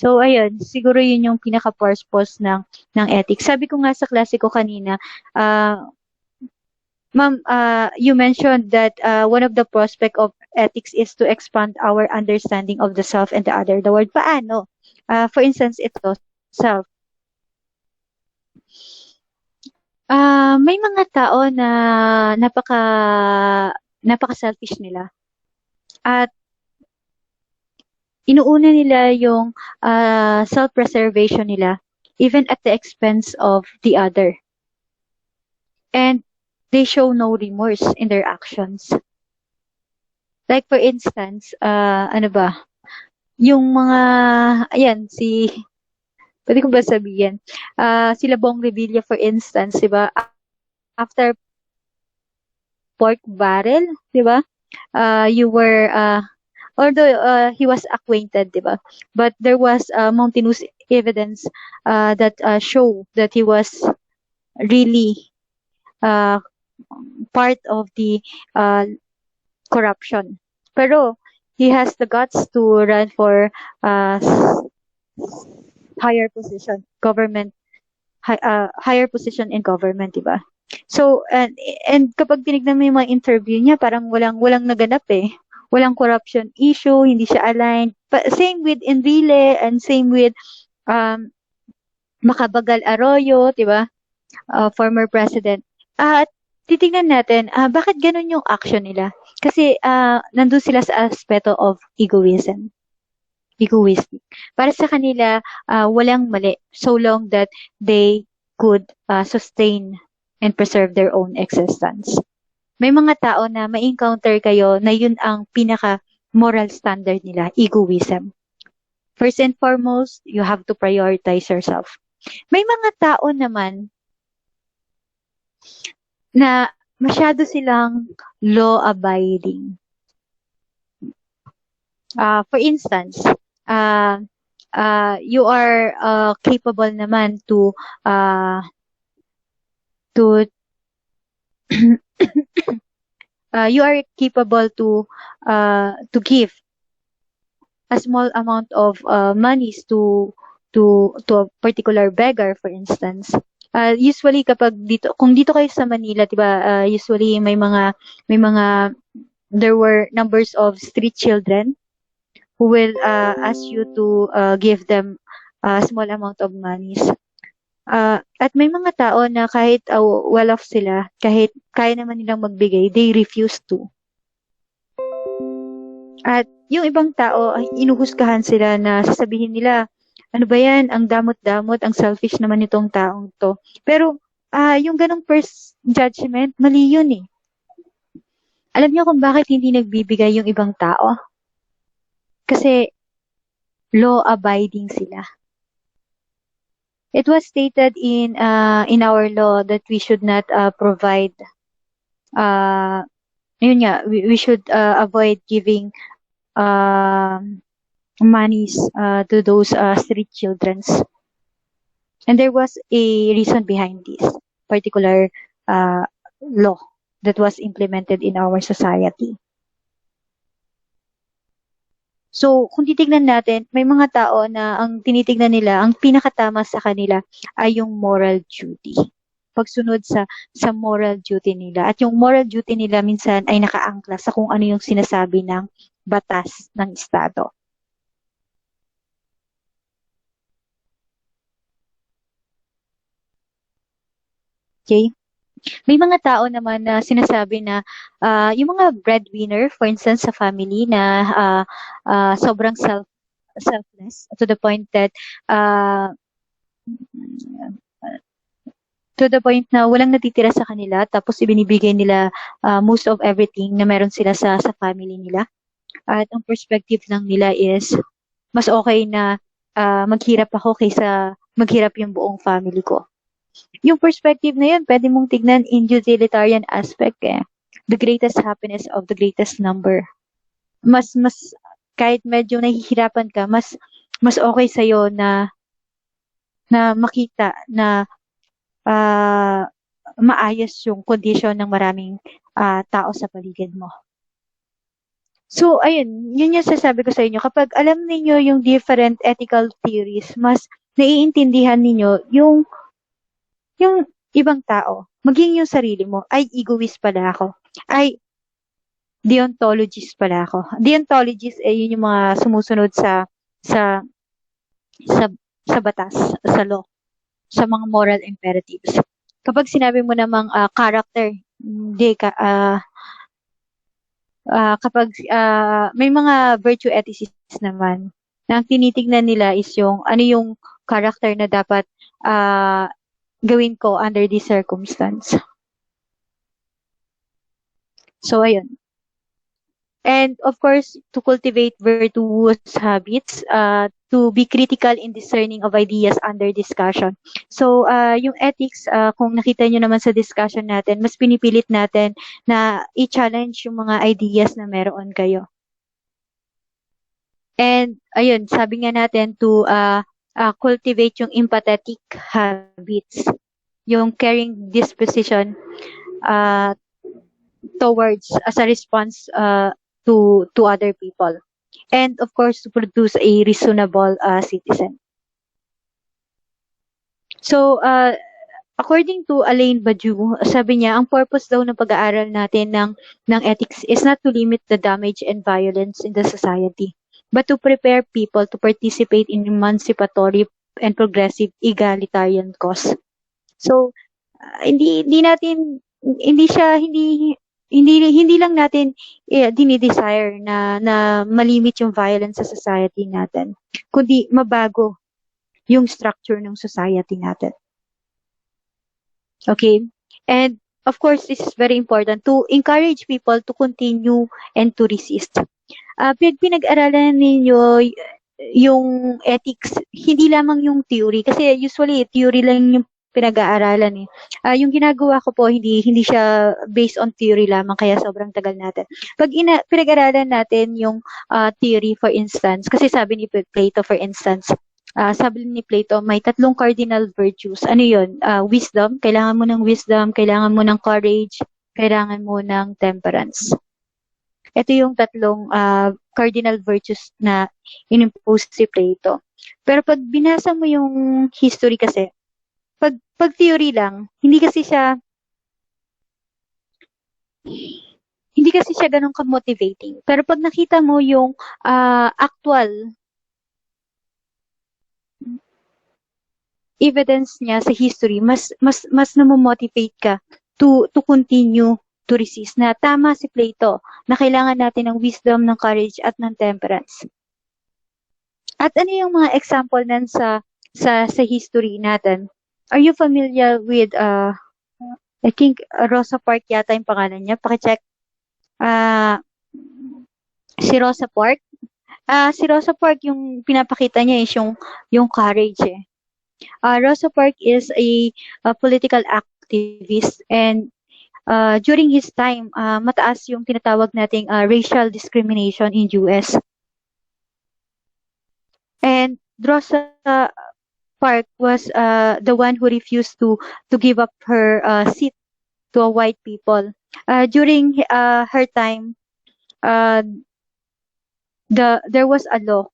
So, ayun, siguro yun yung pinaka-purpose ng ethics. Sabi ko nga sa klase ko kanina, Ma'am, you mentioned that one of the prospect of ethics is to expand our understanding of the self and the other. The word paano? For instance, ito, self. May mga tao na napaka-selfish nila. At inuuna nila yung self-preservation nila even at the expense of the other. And they show no remorse in their actions. Like for instance, ano ba? Yung mga, ayan, pwede ko ba sabihin? Sila Bong Revilla for instance, di ba? After pork barrel, di ba? Although he was acquainted, di ba? But there was mountainous evidence that show that he was really part of the corruption. Pero he has the guts to run for higher position, higher position in government, di ba? So, and kapag tinignan mo yung mga interview niya, parang walang naganap eh. Walang corruption issue, hindi siya aligned. But same with Enrile and same with Macabagal Arroyo, di ba? Former president. At titingnan natin, bakit ganun yung action nila? Kasi nandun sila sa aspeto of egoistic. Para sa kanila, walang mali so long that they could sustain and preserve their own existence. May mga tao na ma-encounter kayo na yun ang pinaka-moral standard nila, egoism. First and foremost, you have to prioritize yourself. May mga tao naman na masyado silang law-abiding. For instance, you are capable naman to you are capable to give a small amount of monies to a particular beggar, for instance. Usually kung dito kayo sa Manila, 'di ba, usually may mga there were numbers of street children who will ask you to give them a small amount of monies. At may mga tao na kahit well-off sila, kahit kaya naman nilang magbigay, they refuse to. At yung ibang tao, inuhusgahan sila na sasabihin nila, ano ba yan, ang damot-damot, ang selfish naman itong taong to. Pero yung ganong first judgment, mali yun eh. Alam niyo kung bakit hindi nagbibigay yung ibang tao? Kasi law-abiding sila. It was stated in our law that we should not provide we should avoid giving monies to those street children. And there was a reason behind this particular law that was implemented in our society. So, kung titignan natin, may mga tao na ang tinitignan nila, ang pinakatama sa kanila ay yung moral duty. Pagsunod sa moral duty nila. At yung moral duty nila minsan ay nakaangkla sa kung ano yung sinasabi ng batas ng Estado. Okay? May mga tao naman na sinasabi na yung mga breadwinner, for instance, sa family na sobrang selfless to the point that na walang natitira sa kanila tapos ibinibigay nila most of everything na meron sila sa family nila. At ang perspective lang nila is mas okay na maghirap ako kaysa maghirap yung buong family ko. Yung perspective na yun, pwede mong tignan in utilitarian aspect eh. the greatest happiness of the greatest number. Mas kahit medyo nahihirapan ka, mas okay sa'yo na makita na maayos yung condition ng maraming tao sa paligid mo. So, ayun, yun yung sasabi ko sa inyo. Kapag alam niyo yung different ethical theories, mas naiintindihan niyo yung ibang tao. Maging yung sarili mo, ay egoist pala ako. Ay deontologist pala ako. Deontologist yun yung mga sumusunod sa sa sa batas, sa law, sa mga moral imperatives. Kapag sinabi mo namang character, hindi ka kapag may mga virtue ethicists naman na ang tinitignan nila is yung ano yung character na dapat gawin ko under this circumstance. So ayun. And of course, to cultivate virtuous habits, to be critical in discerning of ideas under discussion. So, yung ethics, kung nakita nyo naman sa discussion natin, mas pinipilit natin na i-challenge yung mga ideas na meron kayo. And, ayun, sabi nga natin to cultivate yung empathetic habits, yung caring disposition towards as a response to other people, and of course to produce a reasonable citizen. So according to Alain Badiou, sabi niya ang purpose daw ng pag-aaral natin ng ethics is not to limit the damage and violence in the society, but to prepare people to participate in emancipatory and progressive egalitarian cause. So hindi lang natin dinidesire na malimit yung violence sa society natin, kundi mabago yung structure ng society natin. Okay? And of course, this is very important to encourage people to continue and to resist. Pinag-aralan ninyo yung ethics, hindi lamang yung theory, kasi usually theory lang yung pinag-aaralan yung ginagawa ko po hindi siya based on theory lamang, kaya sobrang tagal natin. Pag pinag-aralan natin yung theory, for instance, kasi sabi ni Plato, for instance, sabi ni Plato, may 3 cardinal virtues. Ano yun? Wisdom, kailangan mo ng wisdom, kailangan mo ng courage, kailangan mo ng temperance. Ito yung 3 cardinal virtues na inimpose si Plato. Pero pag binasa mo yung history kasi, pag theory lang, hindi kasi siya ganun ka-motivating. Pero pag nakita mo yung actual evidence niya sa history, mas namomotivate ka to continue to resist, na tama si Plato na kailangan natin ng wisdom, ng courage at ng temperance. At ano yung mga example nan sa history natin? Are you familiar with, I think, Rosa Parks yata yung pangalan niya? Pakicheck. Si Rosa Parks. Si Rosa Parks, yung pinapakita niya is yung courage Rosa Parks is a political activist, and during his time, mataas yung tinatawag nating racial discrimination in US. And Rosa Parks was the one who refused to give up her seat to a white people. During her time, there was a law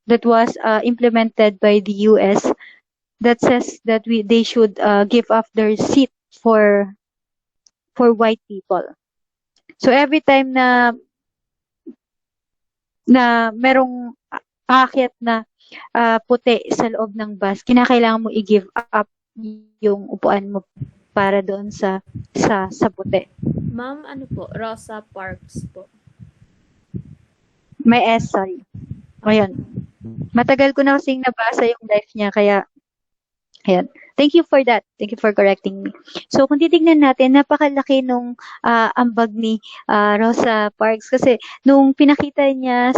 that was implemented by the US that says that they should give up their seat for white people. So every time na merong aakyat na puti sa loob ng bus, kinakailangan mo i-give up yung upuan mo para doon sa puti. Ma'am, ano po? Rosa Parks po. May S, sorry. Ngayon, matagal ko na kasing nabasa yung life niya, kaya ayan. Thank you for that. Thank you for correcting me. So, kung titignan natin, napakalaki nung ambag ni Rosa Parks, kasi nung pinakita niya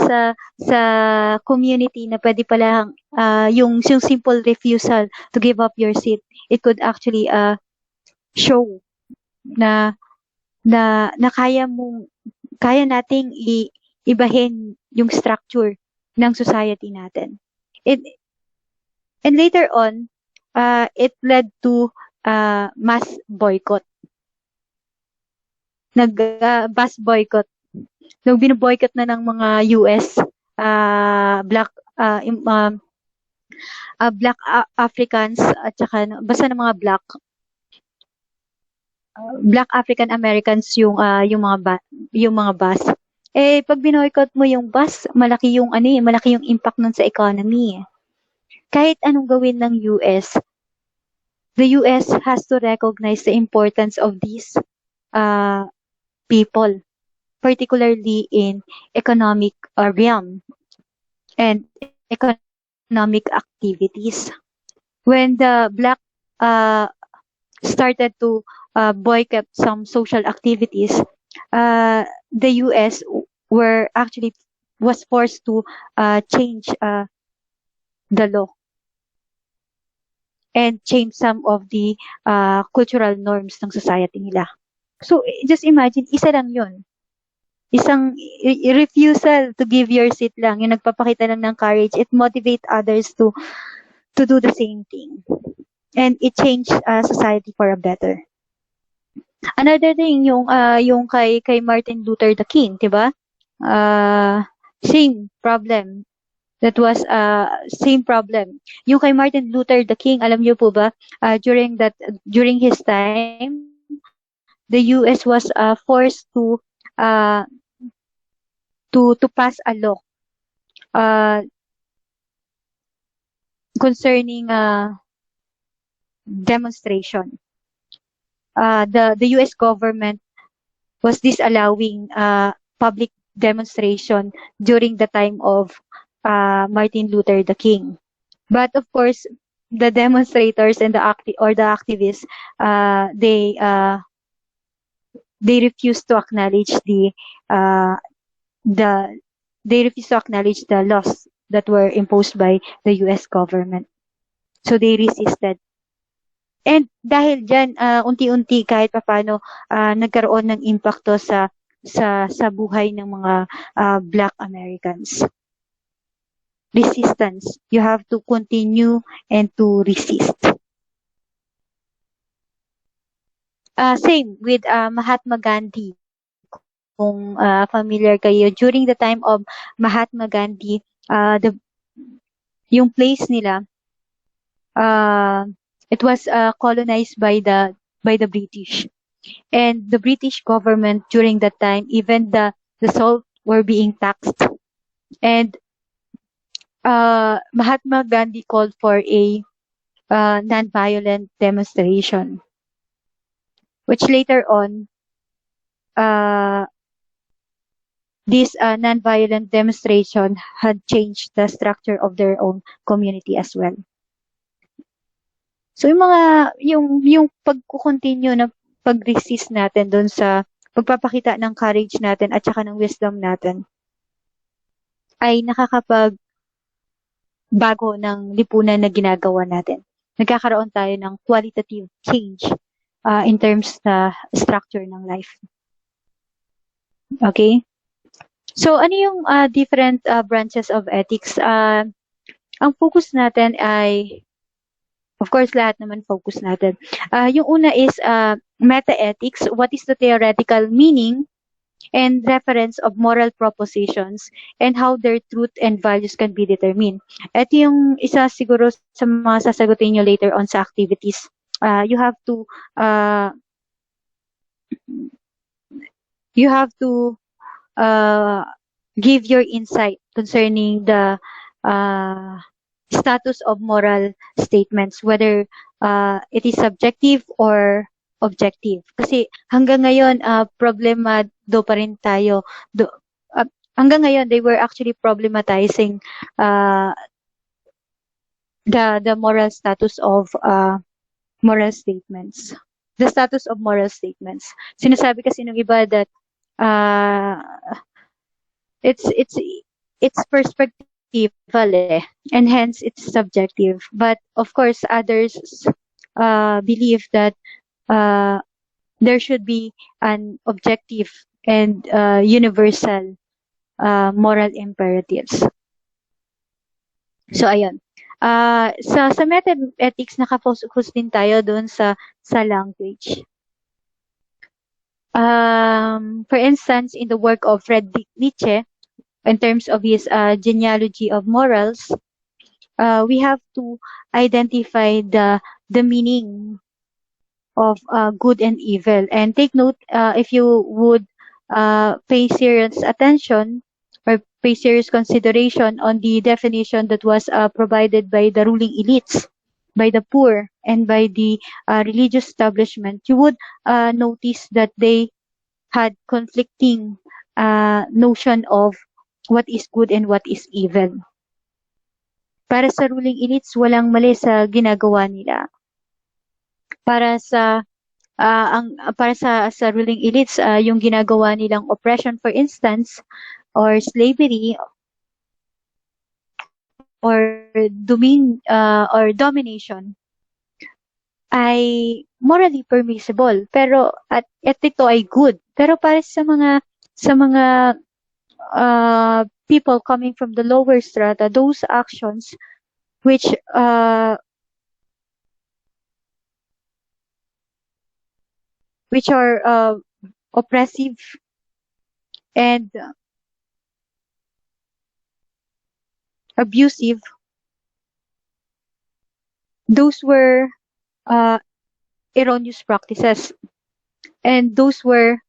sa community na pwede pala yung simple refusal to give up your seat, it could actually show na na kaya nating ibahin yung structure ng society natin. And later on, it led to mass boycott. Mass boycott. Nung binoboycott na ng mga US, black black Africans at saka basta ng mga black African Americans yung yung mga bus. Pag binoycott mo yung bus, malaki yung malaki yung impact nun sa economy. Kahit anong gawin ng US, the US has to recognize the importance of these people, particularly in economic realm and economic activities. When the black started to boycott some social activities, the US was forced to change the law and change some of the cultural norms ng society nila. So, just imagine, isa lang yun. Isang refusal to give your seat lang, yung nagpapakita lang ng courage, it motivate others to do the same thing. And it changed society for a better. Another thing, yung kay Martin Luther the King, diba? Same problem. That was same problem. Yung kay Martin Luther the King, alam niyo po ba, during his time, the US was forced to pass a law concerning demonstration. The US government was disallowing public demonstration during the time of Martin Luther the King. But of course, the demonstrators and the activists, they refused to acknowledge the laws that were imposed by the US government. So they resisted. And dahil dyan, unti-unti kahit papaano nagkaroon ng impacto sa buhay ng mga Black Americans. Resistance. You have to continue and to resist. Same with Mahatma Gandhi. Kung familiar kayo, during the time of Mahatma Gandhi, yung place nila, it was colonized by the British, and the British government during that time, even the salt were being taxed, and Mahatma Gandhi called for a non-violent demonstration, which later on this non-violent demonstration had changed the structure of their own community as well. So yung pagko-continue na pag-resist natin doon sa pagpapakita ng courage natin at saka ng wisdom natin ay nakakapagbago ng lipunan na ginagawa natin. Nagkakaroon tayo ng qualitative change in terms sa structure ng life. Okay? So, ano yung different branches of ethics? Ang focus natin ay, of course, lahat naman focus natin. Yung una is meta-ethics. What is the theoretical meaning and reference of moral propositions and how their truth and values can be determined? Ito yung isa siguro sa mga sasagutin nyo later on sa activities. You have to give your insight concerning the status of moral statements, whether it is subjective or objective. Kasi hanggang ngayon, problemado pa rin tayo. Hanggang ngayon, they were actually problematizing the moral status of moral statements. The status of moral statements. Sinasabi kasi ng iba that it's perspectival and hence it's subjective. But of course, others believe that there should be an objective and universal moral imperatives. So, ayun. Sa meta ethics, nakafocus din tayo doon sa language. For instance, in the work of Friedrich Nietzsche, in terms of his genealogy of morals, we have to identify the meaning of good and evil. And take note, if you would pay serious attention or pay serious consideration on the definition that was provided by the ruling elites, by the poor, and by the religious establishment, you would notice that they had conflicting notion of what is good and what is evil. Para sa ruling elites, walang mali sa ginagawa nila. Para sa ruling elites, yung ginagawa nilang oppression, for instance, or slavery, or domination, ay morally permissible. Pero at ito ay good. Pero para sa mga people coming from the lower strata, those actions which are oppressive and abusive, those were erroneous practices, and those were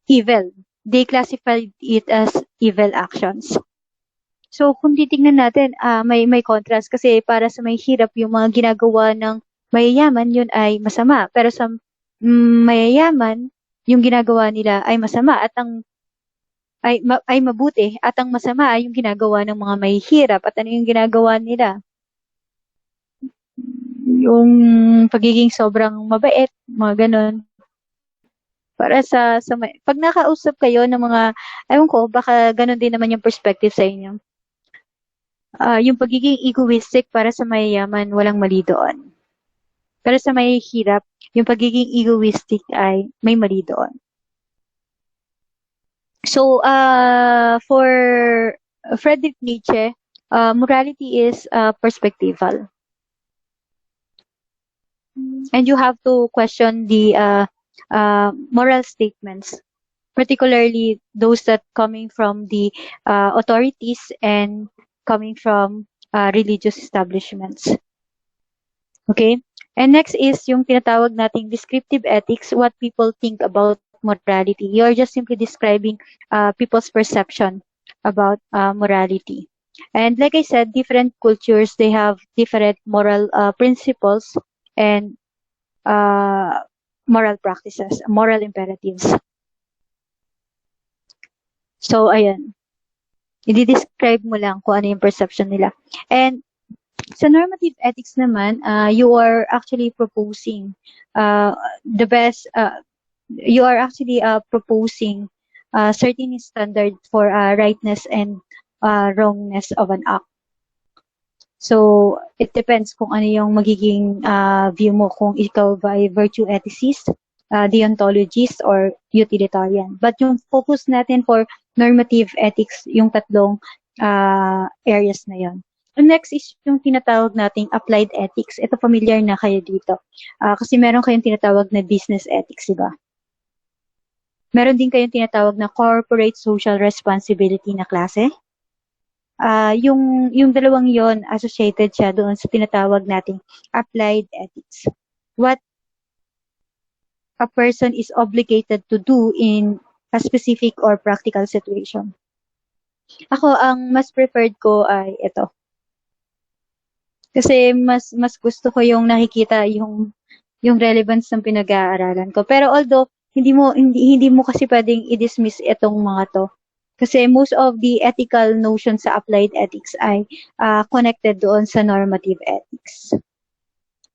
evil. They classified it as evil actions. So, kung titingnan natin, may contrast kasi para sa may hirap, yung mga ginagawa ng mayayaman, yun ay masama. Pero sa mayayaman, yung ginagawa nila ay masama at ay mabuti, at ang masama ay yung ginagawa ng mga mahihirap. At ano yung ginagawa nila? Yung pagiging sobrang mabait, mga ganun. Para sa pag nakausap kayo ng mga, ewan ko, baka ganun din naman yung perspective sa inyo. Yung pagiging egoistic para sa mayayaman, walang mali doon. Pero sa mahihirap, yung pagiging egoistic ay may mali doon. So, for Friedrich Nietzsche, morality is perspectival. And you have to question the moral statements, particularly those that coming from the authorities and coming from religious establishments. Okay? And next is yung tinatawag nating descriptive ethics, what people think about morality. You're just simply describing people's perception about morality. And like I said, different cultures, they have different moral principles and moral practices, moral imperatives. So, ayan. I-describe mo lang kung ano yung perception nila. And sa normative ethics naman, you are actually proposing the best, you are actually proposing certain standard for rightness and wrongness of an act. So, it depends kung ano yung magiging view mo, kung ikaw ba ay virtue ethicist, deontologist, or utilitarian. But yung focus natin for normative ethics, yung tatlong areas na yon. And next is yung tinatawag nating applied ethics. Ito, familiar na kayo dito. Kasi meron kayong tinatawag na business ethics, diba? Meron din kayong tinatawag na corporate social responsibility na klase. Yung dalawang yon, associated siya doon sa tinatawag nating applied ethics. What a person is obligated to do in a specific or practical situation. Ako, ang mas preferred ko ay ito. Kasi mas gusto ko yung nakikita yung relevance ng pinag-aaralan ko. Pero although hindi mo kasi pwedeng i-dismiss itong mga to. Kasi most of the ethical notions sa applied ethics ay connected doon sa normative ethics.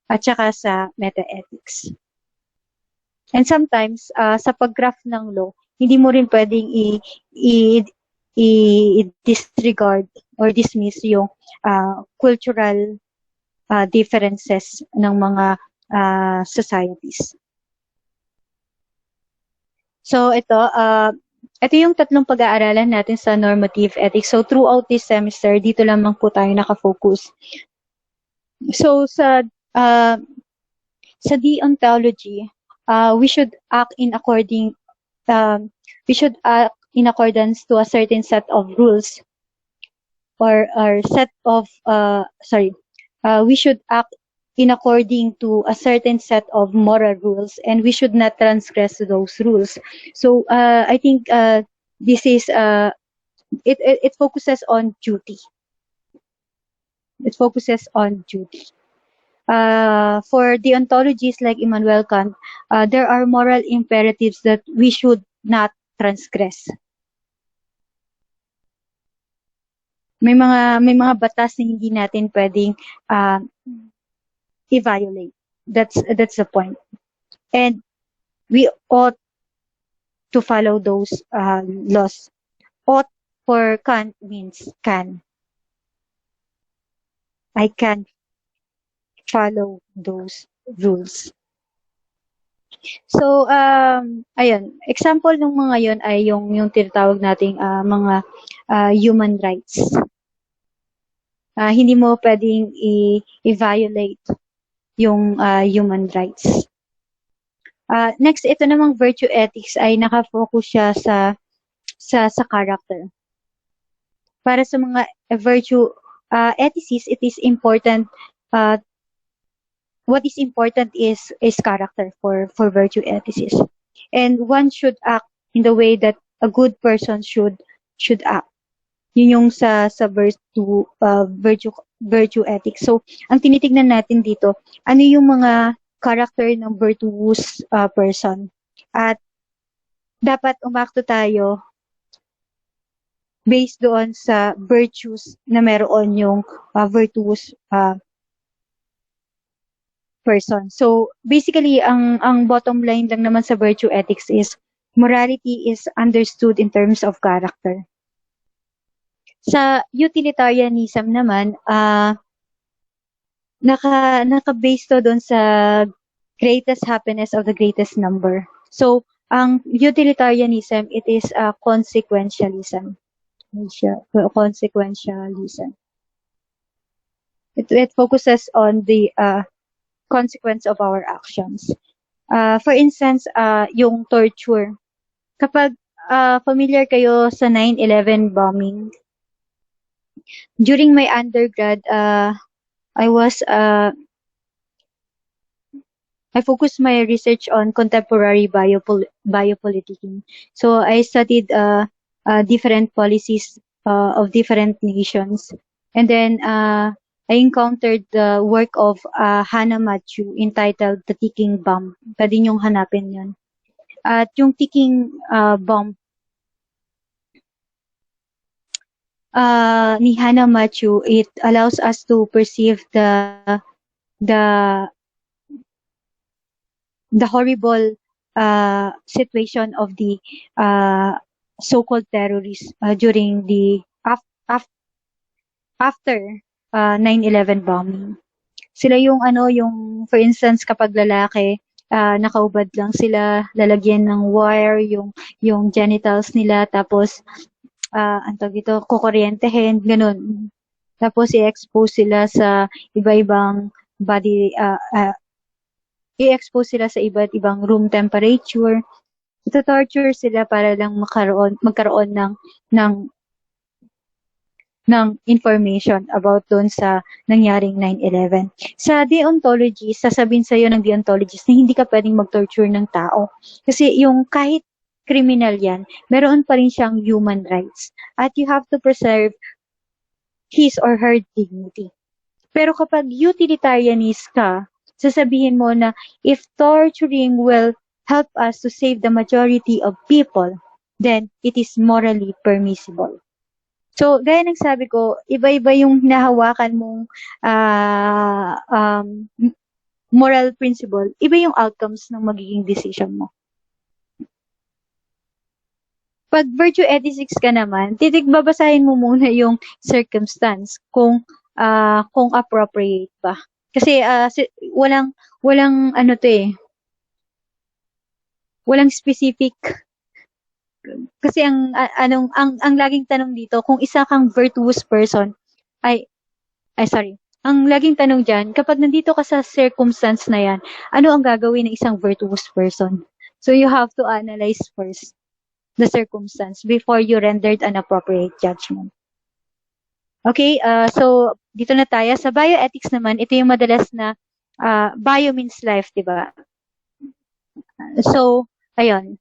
At saka sa meta-ethics. And sometimes, sa pag-graph ng law, hindi mo rin pwedeng i-disregard or dismiss yung cultural differences ng mga societies. So ito yung tatlong pag-aaralan natin sa normative ethics. So throughout this semester, dito lamang po tayo nakafocus. So sa deontology, we should act in accordance to a certain set of rules or set of we should act in according to a certain set of moral rules, and we should not transgress those rules. So I think this is it focuses on duty. It focuses on duty. For deontologies like Immanuel Kant, there are moral imperatives that we should not transgress. May mga batas na hindi natin pwedeng i-violate. That's the point. And we ought to follow those laws. Ought for Kant means can. I can follow those rules. So, ayun, example ng mga yon ay yung tinatawag nating mga human rights. Hindi mo pwedeng i-violate yung human rights. Next, ito namang virtue ethics ay nakafocus siya sa character. Para sa mga virtue ethicists, it is important what is important is character for virtue ethicists. And one should act in the way that a good person should act. Yun yung sa virtue ethics. So, ang tinitignan natin dito, ano yung mga character ng virtuous person. At dapat umakto tayo based doon sa virtues na meron yung virtuous person. So, basically, ang bottom line lang naman sa virtue ethics is morality is understood in terms of character. Sa utilitarianism naman, naka-base to doon sa greatest happiness of the greatest number. So, ang utilitarianism, it is consequentialism. Consequentialism. It focuses on the consequence of our actions. For instance, yung torture. Kapag familiar kayo sa 9/11 bombing, during my undergrad, I focused my research on contemporary biopoliticking. So I studied different policies of different nations, and then I encountered the work of Hannah Matthew entitled "The Ticking Bomb." Pwede niyong hanapin yun. At yung ticking bomb ni Hannah Matthew, it allows us to perceive the horrible situation of the so-called terrorists during the after 9/11 bombing. Sila yung for instance, kapag lalaki, nakaubad lang sila, lalagyan ng wire yung genitals nila, tapos kukuryentehin, ganun. Tapos i-expose sila sa iba-ibang body, i-expose sila sa iba't ibang room temperature. Ito-torture sila para lang magkaroon ng information about doon sa nangyaring 9/11. Sa deontology, sasabihin sa'yo ng deontologist na hindi ka pwedeng mag-torture ng tao. Kasi yung kahit criminal yan, meron pa rin siyang human rights. At you have to preserve his or her dignity. Pero kapag utilitarianist ka, sasabihin mo na if torturing will help us to save the majority of people, then it is morally permissible. So, gaya ng sabi ko, iba-iba yung hinahawakan mong moral principle, iba yung outcomes ng magiging decision mo. Pag virtue ethics ka naman, babasahin mo muna yung circumstance kung appropriate ba. Kasi walang ano to eh, walang specific. Kasi ang laging tanong dito, kung isa kang virtuous person, ay, sorry. Ang laging tanong diyan, kapag nandito ka sa circumstance na yan, ano ang gagawin ng isang virtuous person? So you have to analyze first the circumstance before you rendered an appropriate judgment. Okay, so dito na tayo. Sa bioethics naman, ito yung madalas na bio means life, di ba? So, ayun.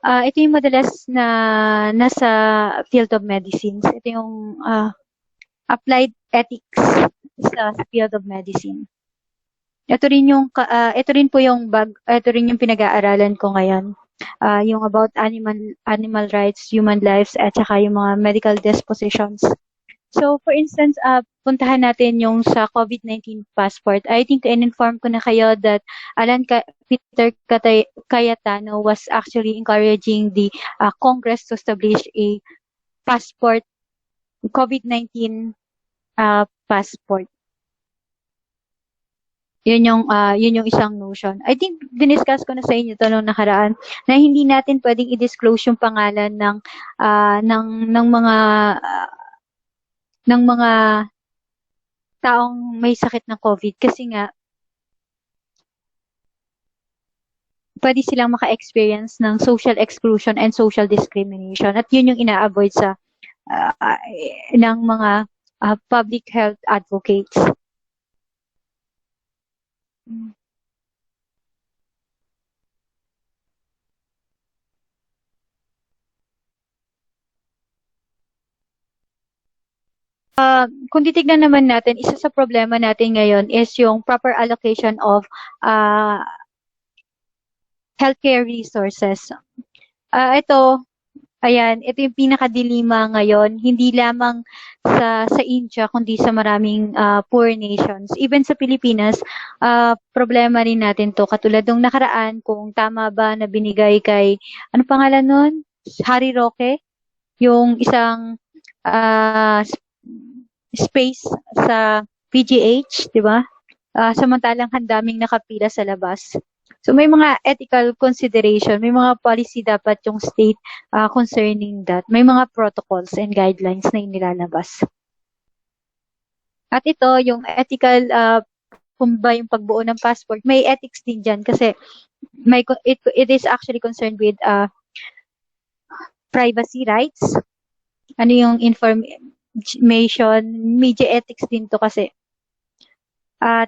Ito yung madalas na nasa field of medicine. Ito yung applied ethics sa field of medicine. Ito rin po yung ito rin yung pinag-aaralan ko ngayon. Yung about animal rights, human lives, at saka yung mga medical dispositions. So, for instance, puntahan natin yung sa COVID-19 passport. I think in-inform ko na kayo that Peter Cayetano was actually encouraging the Congress to establish a passport, COVID-19 passport. Yun yung isang notion. I think diniscuss ko na sa inyo to nung nakaraan na hindi natin pwedeng i-disclose yung pangalan ng mga taong may sakit ng COVID kasi nga pwede silang maka-experience ng social exclusion and social discrimination at yun yung ina-avoid sa ng mga public health advocates. Kung titignan naman natin, isa sa problema natin ngayon is yung proper allocation of healthcare resources. Ito yung pinakadilima ngayon, hindi lamang sa India, kundi sa maraming poor nations. Even sa Pilipinas, problema rin natin to. Katulad nung nakaraan, kung tama ba na binigay kay, ano pangalan nun? Harry Roque? Yung isang space sa PGH, di ba? Samantalang handaming nakapila sa labas. So may mga ethical consideration, may mga policy dapat yung state concerning that. May mga protocols and guidelines na inilalabas. At ito, yung ethical, kung ba yung pagbuo ng passport, may ethics din dyan kasi it is actually concerned with privacy rights. Ano yung information, media ethics din to kasi. At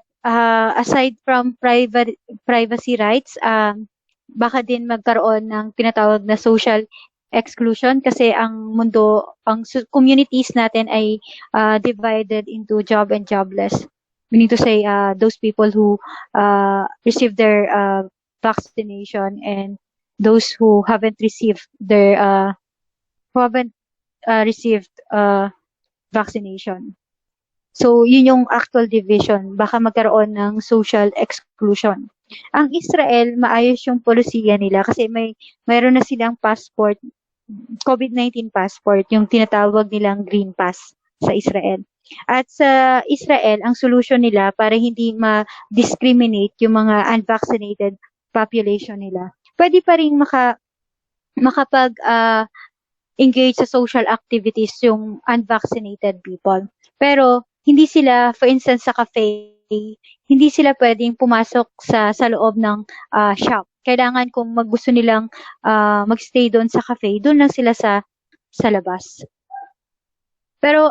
aside from privacy rights, baka din magkaroon ng tinatawag na social exclusion kasi ang communities natin ay divided into job and jobless. Meaning to say, those people who receive their vaccination and those who haven't received vaccination. So, yun yung actual division. Baka magkaroon ng social exclusion. Ang Israel, maayos yung polisiya nila kasi mayroon na silang passport, COVID-19 passport, yung tinatawag nilang Green Pass sa Israel. At sa Israel, ang solution nila para hindi ma-discriminate yung mga unvaccinated population nila, pwede pa rin makapag-engage sa social activities yung unvaccinated people. Pero, hindi sila, for instance, sa cafe, hindi sila pwedeng pumasok sa loob ng shop. Kailangan kung gusto nilang magstay doon sa cafe, doon lang sila sa labas. Pero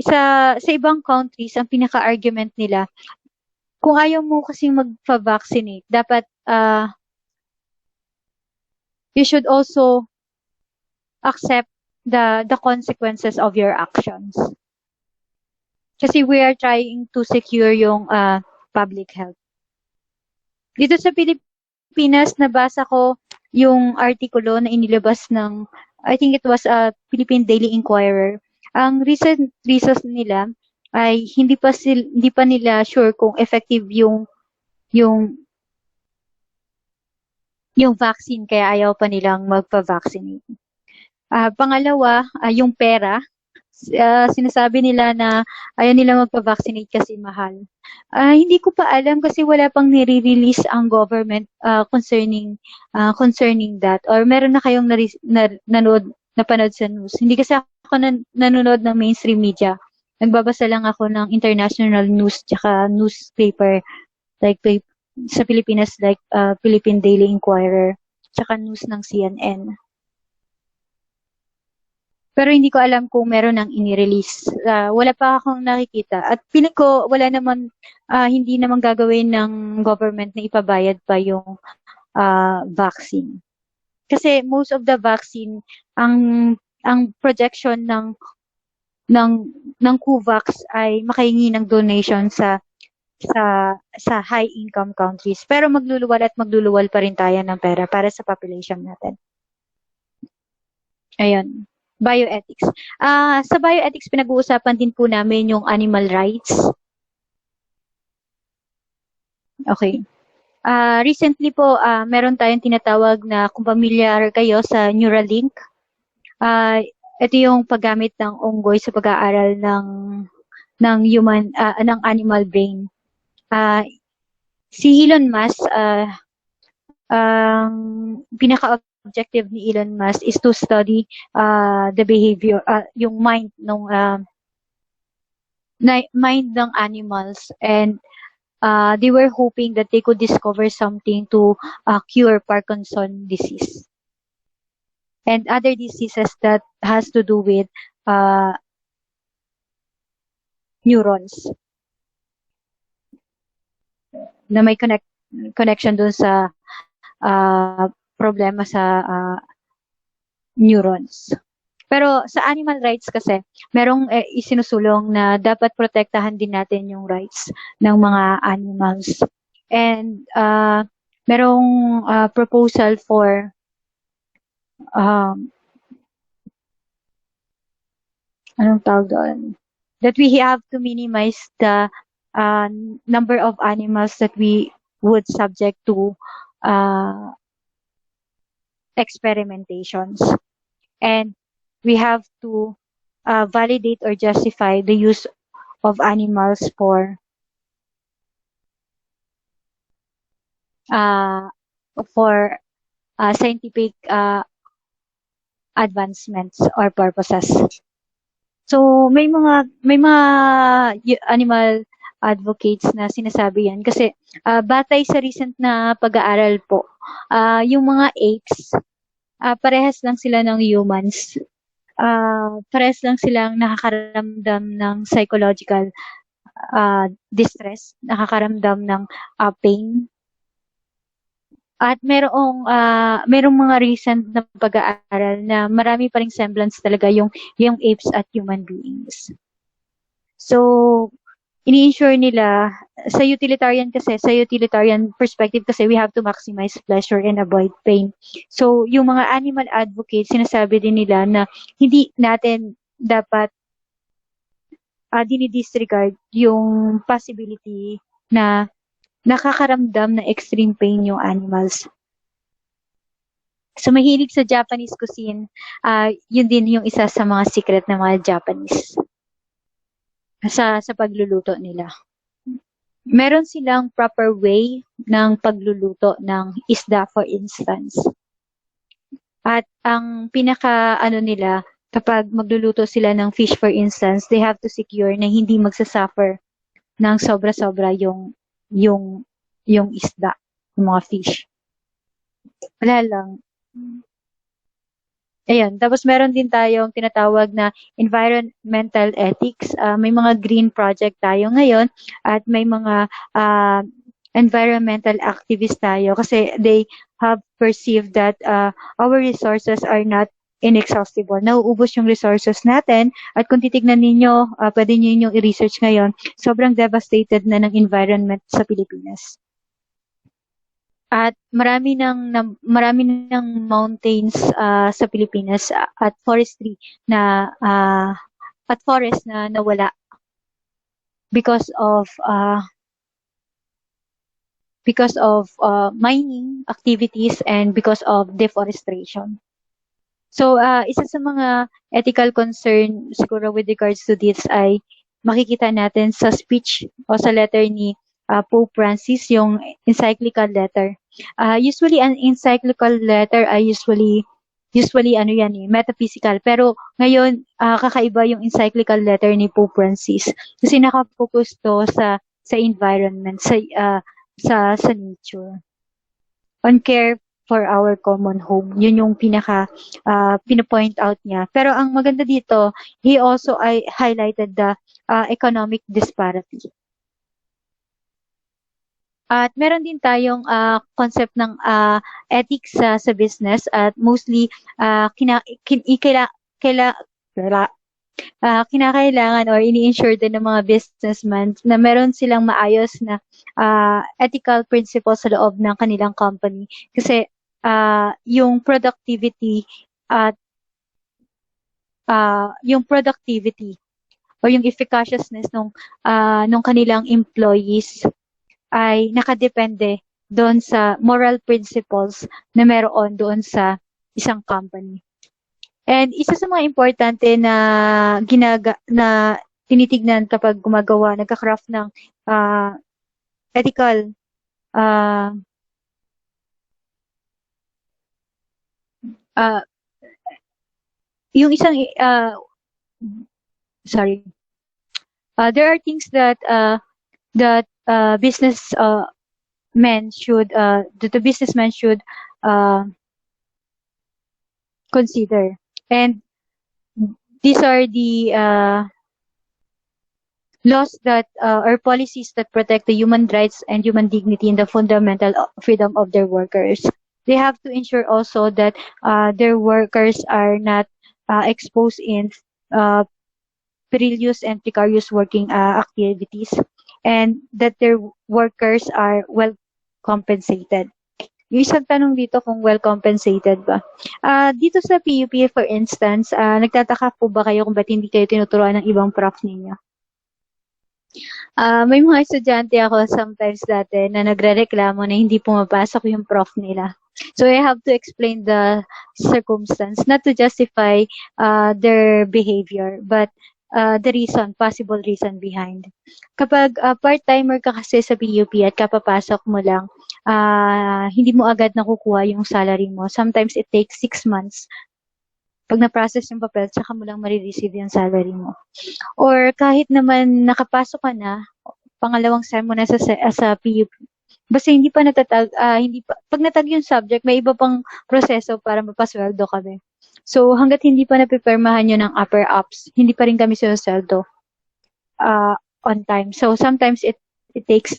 sa ibang countries, ang pinaka-argument nila, kung ayaw mo kasing magpa-vaccinate, dapat you should also accept the consequences of your actions. Kasi we are trying to secure yung public health. Dito sa Pilipinas, nabasa ko yung artikulo na inilabas ng, I think it was a Philippine Daily Inquirer. Ang recent reasons nila ay hindi pa nila sure kung effective yung vaccine, kaya ayaw pa nilang magpa-vaccinate. Pangalawa, yung pera. Sinasabi nila na ayaw nila magpa-vaccinate kasi mahal. Hindi ko pa alam kasi wala pang nire-release ang government concerning that, or meron na kayong napanood sa news. Hindi kasi ako nanonood ng mainstream media. Nagbabasa lang ako ng international news tsaka newspaper like sa Pilipinas, like Philippine Daily Inquirer tsaka news ng CNN. Pero hindi ko alam kung meron nang ini-release. Wala pa akong nakikita. At piling ko wala naman, hindi naman gagawin ng government na ipabayad pa yung vaccine. Kasi most of the vaccine, ang projection ng COVAX ay makahingi ng donation sa high income countries. Pero magluluwal pa rin tayo ng pera para sa population natin. Ayun. Bioethics. Sa bioethics, pinag-uusapan din po namin yung animal rights. Okay. Recently po, meron tayong tinatawag na, kung familiar kayo sa Neuralink, ito yung paggamit ng unggoy sa pag-aaral ng animal brain. Si Elon Musk, ang pinaka-objective ni Elon Musk is to study the behavior, yung mind ng animals, and they were hoping that they could discover something to cure Parkinson disease and other diseases that has to do with neurons na may connection dun sa problema sa neurons. Pero sa animal rights kasi, merong isinusulong na dapat protektahan din natin yung rights ng mga animals. And merong proposal for anong tawag doon? That we have to minimize the number of animals that we would subject to experimentations. And we have to validate or justify the use of animals for scientific advancements or purposes. So may mga animal advocates na sinasabi yan kasi batay sa recent na pag-aaral po, yung mga apes, parehas lang sila ng humans. Parehas lang silang nakakaramdam ng psychological distress, nakakaramdam ng pain. At merong mga recent na pag-aaral na marami pa ring semblance talaga yung apes at human beings. So, ini-ensure nila sa utilitarian perspective kasi we have to maximize pleasure and avoid pain. So, yung mga animal advocates, sinasabi din nila na hindi natin dapat dinidisregard yung possibility na nakakaramdam na extreme pain yung animals. So, mahilig sa Japanese cuisine, yun din yung isa sa mga secret ng mga Japanese sa pagluluto nila. Meron silang proper way ng pagluluto ng isda, for instance. At ang nila, kapag magluluto sila ng fish, for instance, they have to secure na hindi magsasuffer ng sobra-sobra yung isda, yung mga fish. Wala lang. Ayan. Tapos meron din tayong tinatawag na environmental ethics. May mga green project tayo ngayon at may mga environmental activists tayo kasi they have perceived that our resources are not inexhaustible. Nauubos yung resources natin at kung titignan ninyo, pwede nyo i-research ngayon, sobrang devastated na ng environment sa Pilipinas. At marami ng mountains sa Pilipinas at forestry na at forest na nawala because of mining activities and because of deforestation. So, isa sa mga ethical concern siguro with regards to this ay makikita natin sa speech o sa letter ni Pope Francis, yung encyclical letter. Usually, an encyclical letter ay usually ano yan metaphysical. Pero ngayon, kakaiba yung encyclical letter ni Pope Francis. Kasi nakafocus to sa environment, sa nature. On care for our common home. Yun yung pinapoint out niya. Pero ang maganda dito, he also highlighted the economic disparity. At meron din tayong concept ng ethics sa business at mostly kinakailangan or ini-ensure din ng mga businessmen na meron silang maayos na ethical principles sa loob ng kanilang company. Kasi yung productivity at yung productivity o yung efficaciousness nung kanilang employees ay nakadepende doon sa moral principles na meron doon sa isang company. And isa sa mga importante na tinitignan kapag nagka-craft ng ethical yung isang there are things that businessmen should the businessman should consider, and these are the laws that or policies that protect the human rights and human dignity and the fundamental freedom of their workers. They have to ensure also that their workers are not exposed in perilous and precarious working activities, and that their workers are well compensated. Yung isang tanong dito kung well compensated ba. Dito sa PUP, for instance, nagtataka po ba kayo kung ba't hindi kayo tinuturuan ng ibang prof ninyo? May mga estudyante ako sometimes dati na nagrereklamo na hindi pumapasok yung prof nila. So I have to explain the circumstance, not to justify their behavior, but the possible reason behind. Kapag part-timer ka kasi sa PUP at kapapasok mo lang, hindi mo agad nakukuha yung salary mo. Sometimes it takes 6 months. Pag na-process yung papel, saka mo lang marireceive yung salary mo. Or kahit naman nakapasok ka na, pangalawang sem mo na sa PUP, basta hindi pa natatag, pag natag yung subject, may iba pang proseso para mapasweldo kami. So, hanggat hindi pa napipirmahan yun ng upper ups, hindi pa rin kami sinusweldo on time. So, sometimes it takes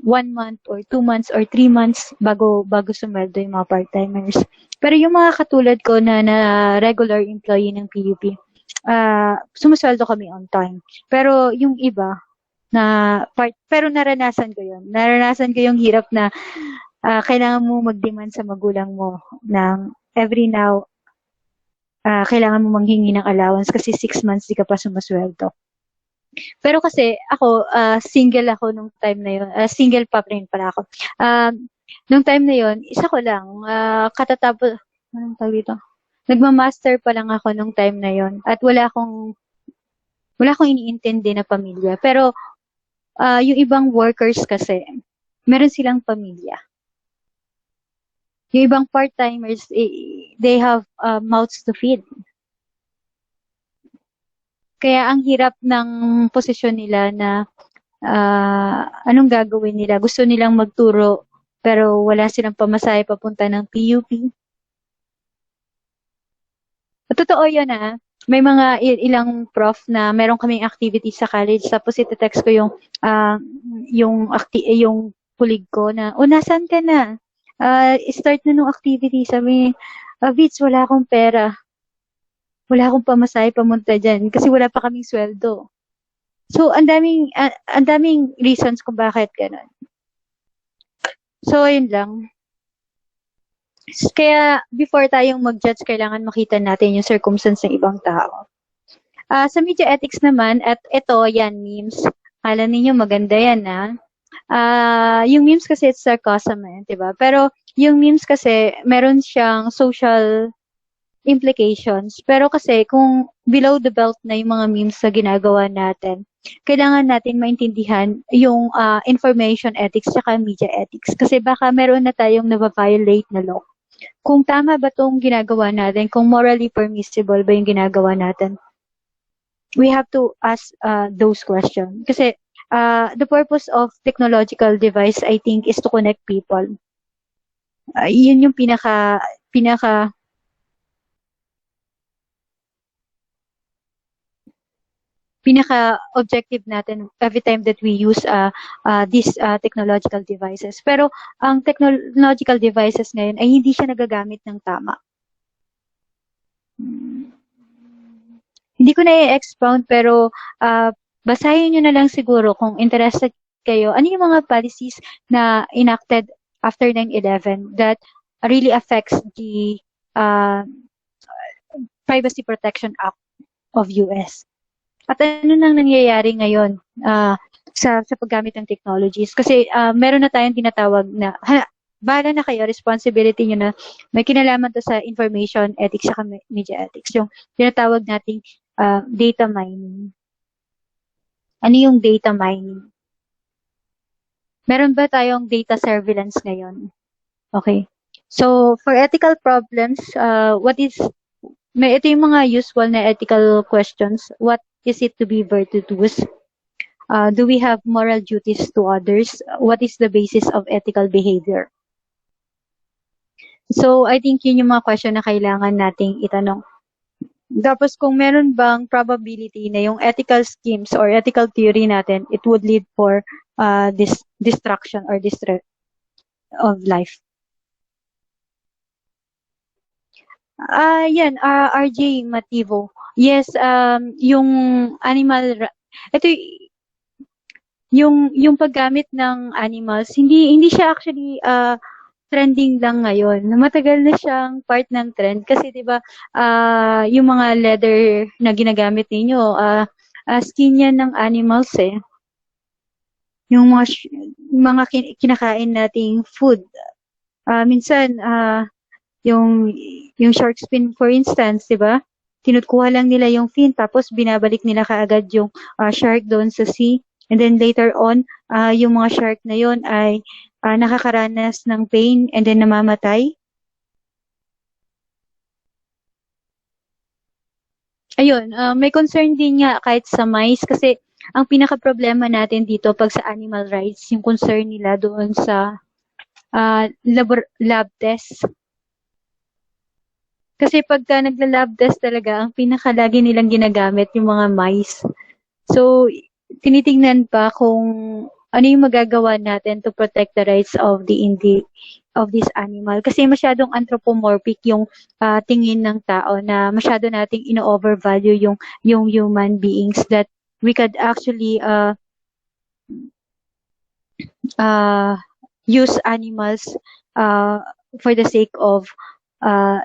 1 month or 2 months or 3 months bago sumweldo yung mga part-timers. Pero yung mga katulad ko na regular employee ng PUP, sumusweldo kami on time. Pero yung iba, pero naranasan ko yun. Naranasan ko yung hirap na kailangan mo mag-demand sa magulang mo ng every now, kailangan mo manghingi ng allowance kasi 6 months di ka pa sumusweldo. Pero kasi ako, single ako nung time na yun. Single pa rin pala ako. Nung time na yun, isa ko lang, katatapos, anong tawag dito? Nagma-master pa lang ako nung time na yun. At wala akong iniintindi na pamilya. Pero, yung ibang workers kasi, meron silang pamilya. Yung ibang part-timers, they have mouths to feed. Kaya ang hirap ng posisyon nila na anong gagawin nila. Gusto nilang magturo pero wala silang pamasahe papunta ng PUP. Totoo yun May mga ilang prof na meron kaming activity sa college tapos ite-text ko yung kulig ko na, nasaan ka na? Start na nung activity. Sabi, Vits, wala akong pera. Wala akong pamasahe pamunta dyan kasi wala pa kaming sweldo. So, ang daming reasons kung bakit ganun. So, ayun lang. Kaya, before tayong mag-judge, kailangan makita natin yung circumstance ng ibang tao. Sa media ethics naman, at ito, yan, memes. Kala ninyo maganda yan, yung memes kasi it's sarcasm, diba? Pero, yung memes kasi, meron siyang social implications. Pero kasi kung below the belt na yung mga memes na ginagawa natin, kailangan natin maintindihan yung information ethics tsaka media ethics. Kasi baka meron na tayong na-violate na law. Kung tama ba tong ginagawa natin, kung morally permissible ba yung ginagawa natin, we have to ask those questions. Kasi the purpose of technological device, I think, is to connect people. Yun yung pinaka objective natin every time that we use these technological devices. Pero ang technological devices ngayon ay hindi siya nagagamit ng tama. Hindi ko na i-expound pero basahin nyo na lang siguro kung interested kayo. Ano yung mga policies na enacted after 9/11 that really affects the Privacy Protection Act of US. At ano nang nangyayari ngayon sa paggamit ng technologies? Kasi meron na tayong tinatawag na, bahala na kayo, responsibility nyo na may kinalaman to sa information ethics sa media ethics. Yung tinatawag nating data mining. Ano yung data mining? Meron ba tayong data surveillance ngayon? Okay. So, for ethical problems, ito yung mga usual na ethical questions. What is it to be virtuous? Do we have moral duties to others? What is the basis of ethical behavior? So, I think yun yung mga question na kailangan nating itanong. Tapos, kung meron bang probability na yung ethical schemes or ethical theory natin, it would lead for this destruction or of life. RJ Mativo. Yes, yung ito yung paggamit ng animals, hindi siya actually trending lang ngayon. Matagal na siyang part ng trend kasi 'di ba yung mga leather na ginagamit ninyo, skin yan ng animals eh. Yung mga kinakain nating food. Minsan yung shark fin for instance, 'di ba? Kinukuha lang nila yung fin tapos binabalik nila kaagad yung shark doon sa sea. And then later on, yung mga shark na yon ay nakakaranas ng pain and then namamatay. Ayun, may concern din nga kahit sa mice kasi ang pinaka-problema natin dito pag sa animal rights, yung concern nila doon sa lab test. Kasi pagka nagla-lab test talaga, ang pinakalagi nilang ginagamit yung mga mice. So, tinitingnan pa kung ano yung magagawa natin to protect the rights of this animal. Kasi masyadong anthropomorphic yung tingin ng tao na masyado nating ino-overvalue yung human beings that we could actually use animals for the sake of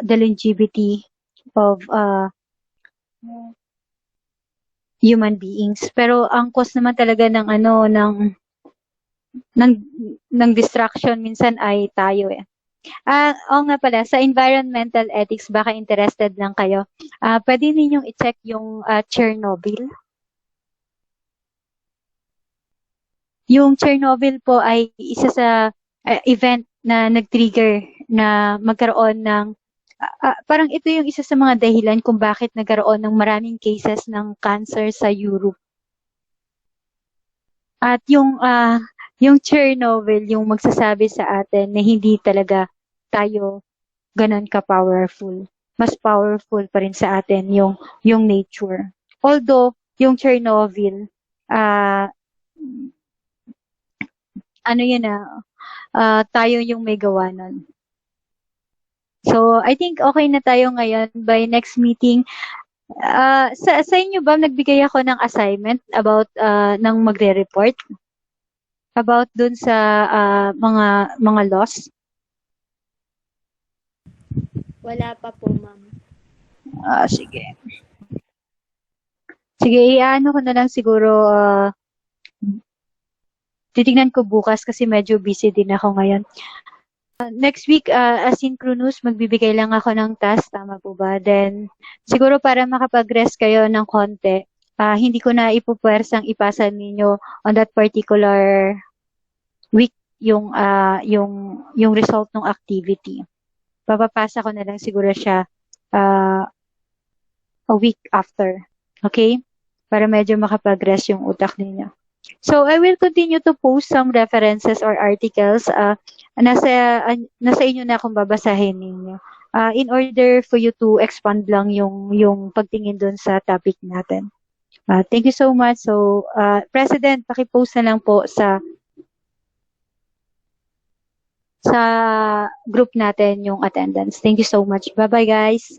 the longevity of human beings. Pero ang cause naman talaga ng ng distraction minsan ay tayo eh. Oo nga pala, sa environmental ethics, baka interested lang kayo. Pwede ninyong i-check yung Chernobyl. Yung Chernobyl po ay isa sa event na nag-trigger na magkaroon ng parang ito yung isa sa mga dahilan kung bakit nagkaroon ng maraming cases ng cancer sa Europe. At yung Chernobyl yung magsasabi sa atin na hindi talaga tayo ganun ka-powerful. Mas powerful pa rin sa atin yung nature. Although yung Chernobyl tayo yung may gawa nun. So, I think okay na tayo ngayon. By next meeting, sa inyo ba nagbigay ako ng assignment about ng magre-report? About dun sa mga laws? Wala pa po, ma'am. Sige. Sige, iano ko na lang siguro titignan ko bukas kasi medyo busy din ako ngayon. Next week, asynchronous, magbibigay lang ako ng task, tama po ba? Then, siguro para makapag-rest kayo ng konti, hindi ko na ipupwersang ipasa ninyo on that particular week yung result ng activity. Papapasa ko na lang siguro siya a week after. Okay? Para medyo makapag-rest yung utak ninyo. So, I will continue to post some references or articles. Nasa inyo na kung babasahin ninyo. In order for you to expand lang yung pagtingin dun sa topic natin. Thank you so much. So, President, pakipost na lang po sa group natin yung attendance. Thank you so much. Bye-bye, guys.